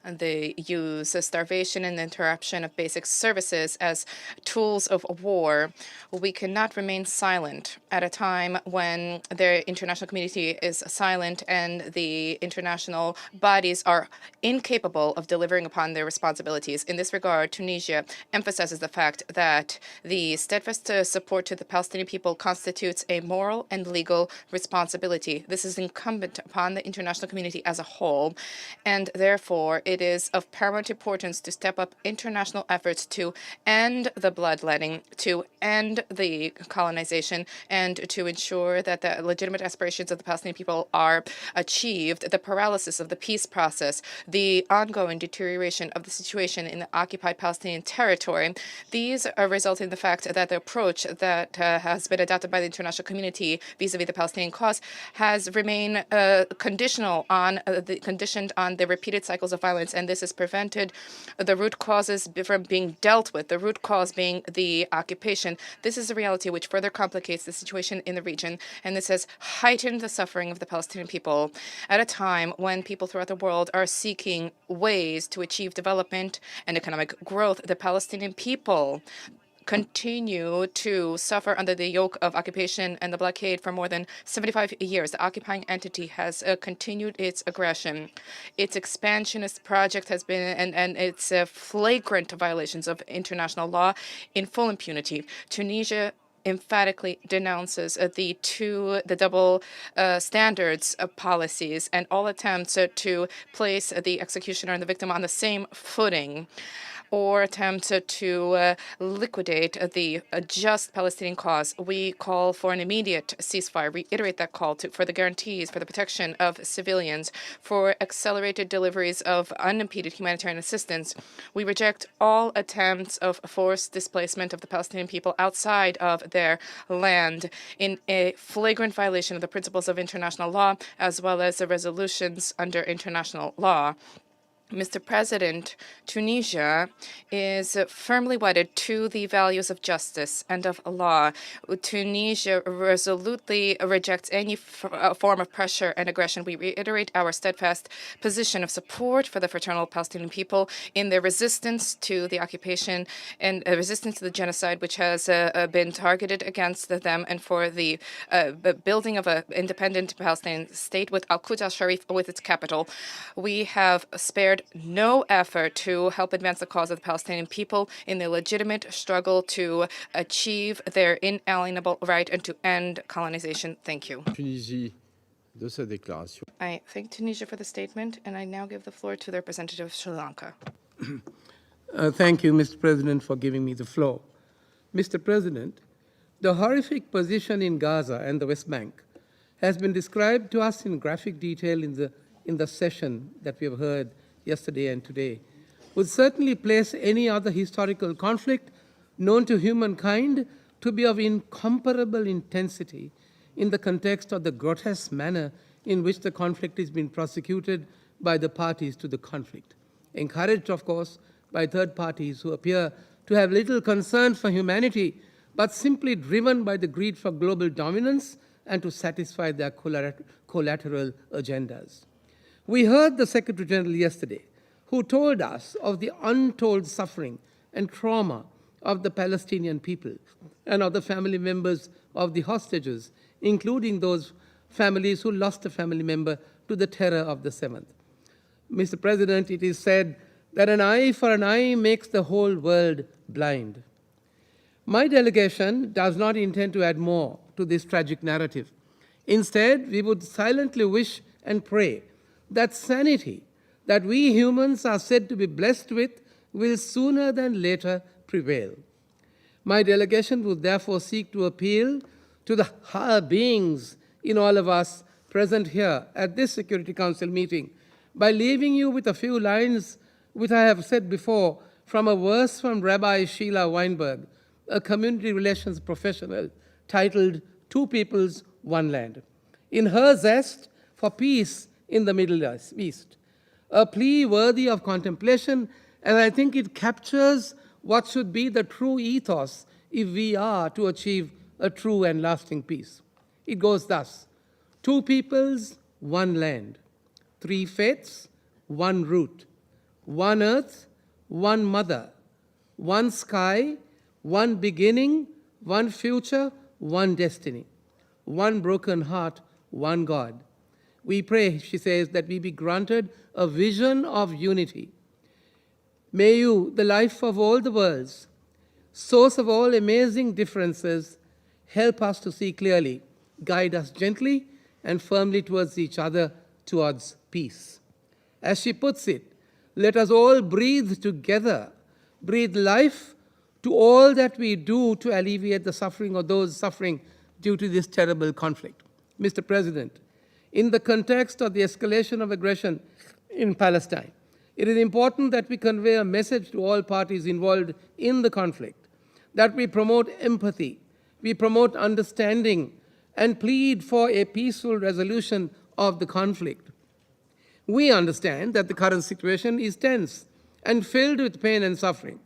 S2: They use starvation and interruption of basic services as tools of war. We cannot remain silent at a time when the international community is silent and the international bodies are incapable of delivering upon their responsibilities. In this regard, Tunisia emphasizes the fact that the steadfast support to the Palestinian people constitutes a moral and legal responsibility. This is incumbent upon the international community as a whole, and therefore it is of paramount importance to step up international efforts to end the bloodletting, to end the colonization, and to ensure that the legitimate aspirations of the Palestinian people are achieved. The paralysis of the peace process, the ongoing deterioration of the situation in the occupied Palestinian territory, these result in the fact that the approach that has been adopted by the international community vis-a-vis the Palestinian cause has remained conditioned on the repeated cycles of violence, and this has prevented the root causes from being dealt with, the root cause being the occupation. This is a reality which further complicates the situation in the region, and this has heightened the suffering of the Palestinian people at a time when people throughout the world are seeking ways to achieve development and economic growth. The Palestinian people continue to suffer under the yoke of occupation and the blockade for more than 75 years. The occupying entity has continued its aggression. Its expansionist project has been, and its flagrant violations of international law in full impunity. Tunisia emphatically denounces the double standards of policies and all attempts to place the executioner and the victim on the same footing, or attempt to liquidate the just Palestinian cause. We call for an immediate ceasefire, reiterate that call for the guarantees for the protection of civilians, for accelerated deliveries of unimpeded humanitarian assistance. We reject all attempts of forced displacement of the Palestinian people outside of their land in a flagrant violation of the principles of international law, as well as the resolutions under international law. Mr. President, Tunisia is firmly wedded to the values of justice and of law. Tunisia resolutely rejects any form of pressure and aggression. We reiterate our steadfast position of support for the fraternal Palestinian people in their resistance to the occupation and resistance to the genocide which has been targeted against them, and for the building of an independent Palestinian state with Al-Quds al-Sharif with its capital. We have spared no effort to help advance the cause of the Palestinian people in their legitimate struggle to achieve their inalienable right and to end colonization. Thank you. I thank Tunisia for the statement, and I now give the floor to the representative of Sri Lanka.
S17: Thank you, Mr. President, for giving me the floor. Mr. President, the horrific position in Gaza and the West Bank has been described to us in graphic detail in the session that we have heard yesterday and today, would certainly place any other historical conflict known to humankind to be of incomparable intensity in the context of the grotesque manner in which the conflict is being prosecuted by the parties to the conflict, encouraged, of course, by third parties who appear to have little concern for humanity, but simply driven by the greed for global dominance and to satisfy their collateral agendas. We heard the Secretary General yesterday, who told us of the untold suffering and trauma of the Palestinian people and of the family members of the hostages, including those families who lost a family member to the terror of the 7th. Mr. President, it is said that an eye for an eye makes the whole world blind. My delegation does not intend to add more to this tragic narrative. Instead, we would silently wish and pray that sanity that we humans are said to be blessed with will sooner than later prevail. My delegation would therefore seek to appeal to the higher beings in all of us present here at this Security Council meeting by leaving you with a few lines which I have said before from a verse from Rabbi Sheila Weinberg, a community relations professional, titled Two Peoples, One Land. In her zest for peace in the Middle East, a plea worthy of contemplation, and I think it captures what should be the true ethos if we are to achieve a true and lasting peace. It goes thus: two peoples, one land, three faiths, one root, one earth, one mother, one sky, one beginning, one future, one destiny, one broken heart, one God. We pray, she says, that we be granted a vision of unity. May you, the life of all the worlds, source of all amazing differences, help us to see clearly, guide us gently and firmly towards each other, towards peace. As she puts it, let us all breathe together, breathe life to all that we do to alleviate the suffering of those suffering due to this terrible conflict. Mr. President, in the context of the escalation of aggression in Palestine, it is important that we convey a message to all parties involved in the conflict, that we promote empathy, we promote understanding, and plead for a peaceful resolution of the conflict. We understand that the current situation is tense and filled with pain and suffering.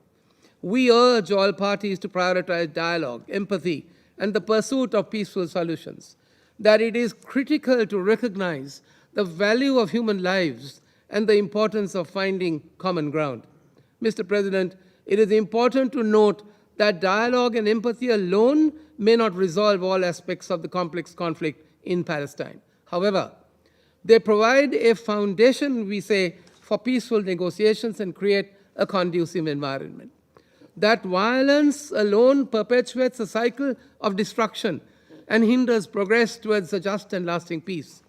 S17: We urge all parties to prioritize dialogue, empathy, and the pursuit of peaceful solutions, that it is critical to recognize the value of human lives and the importance of finding common ground. Mr. President, it is important to note that dialogue and empathy alone may not resolve all aspects of the complex conflict in Palestine. However, they provide a foundation, we say, for peaceful negotiations and create a conducive environment. That violence alone perpetuates a cycle of destruction and hinders progress towards a just and lasting peace.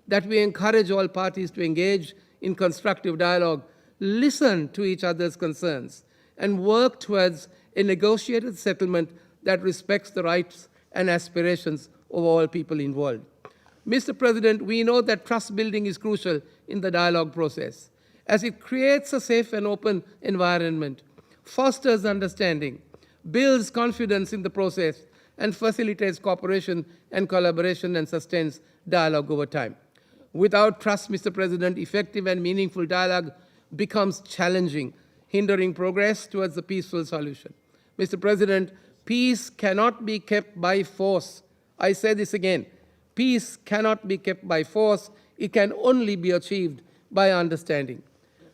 S17: That we encourage all parties to engage in constructive dialogue, listen to each other's concerns, and work towards a negotiated settlement that respects the rights and aspirations of all people involved. Mr. President, we know that trust building is crucial in the dialogue process, as it creates a safe and open environment, fosters understanding, builds confidence in the process, and facilitates cooperation and collaboration and sustains dialogue over time. Without trust, Mr. President, effective and meaningful dialogue becomes challenging, hindering progress towards a peaceful solution. Mr. President, peace cannot be kept by force. I say this again. Peace cannot be kept by force. It can only be achieved by understanding.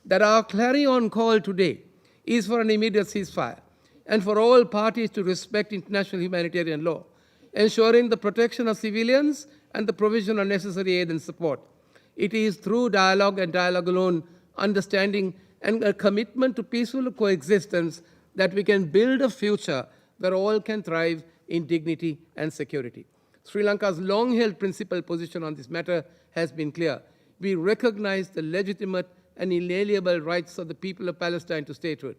S17: That our clarion call today is for an immediate ceasefire and for all parties to respect international humanitarian law, ensuring the protection of civilians and the provision of necessary aid and support. It is through dialogue and dialogue alone, understanding and a commitment to peaceful coexistence that we can build a future where all can thrive in dignity and security. Sri Lanka's long-held principled position on this matter has been clear. We recognize the legitimate and inalienable rights of the people of Palestine to statehood.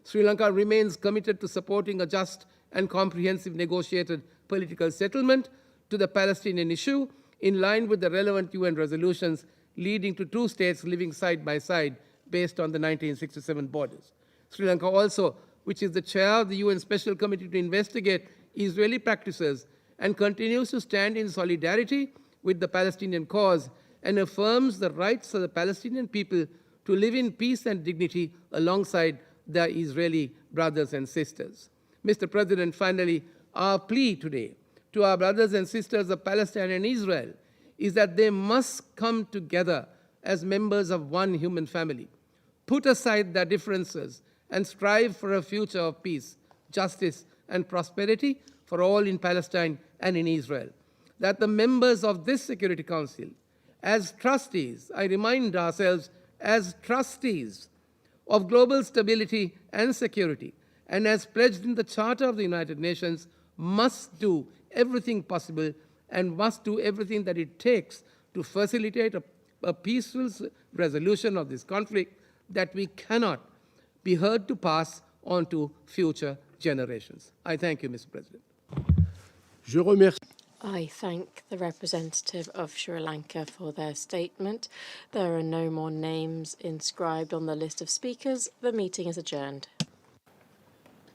S17: Sri Lanka remains committed to supporting a just and comprehensive negotiated political settlement to the Palestinian issue in line with the relevant UN resolutions leading to two states living side by side based on the 1967 borders. Sri Lanka also, which is the chair of the UN Special Committee to investigate Israeli practices, and continues to stand in solidarity with the Palestinian cause and affirms the rights of the Palestinian people to live in peace and dignity alongside their Israeli brothers and sisters. Mr. President, finally, our plea today to our brothers and sisters of Palestine and Israel is that they must come together as members of one human family, put aside their differences, and strive for a future of peace, justice, and prosperity for all in Palestine and in Israel. That the members of this Security Council, as trustees, I remind ourselves, as trustees of global stability and security, and as pledged in the Charter of the United Nations, must do everything possible and must do everything that it takes to facilitate a peaceful resolution of this conflict that we cannot be heard to pass on to future generations. I thank you, Mr. President.
S4: I thank the representative of Sri Lanka for their statement. There are no more names inscribed on the list of speakers. The meeting is adjourned.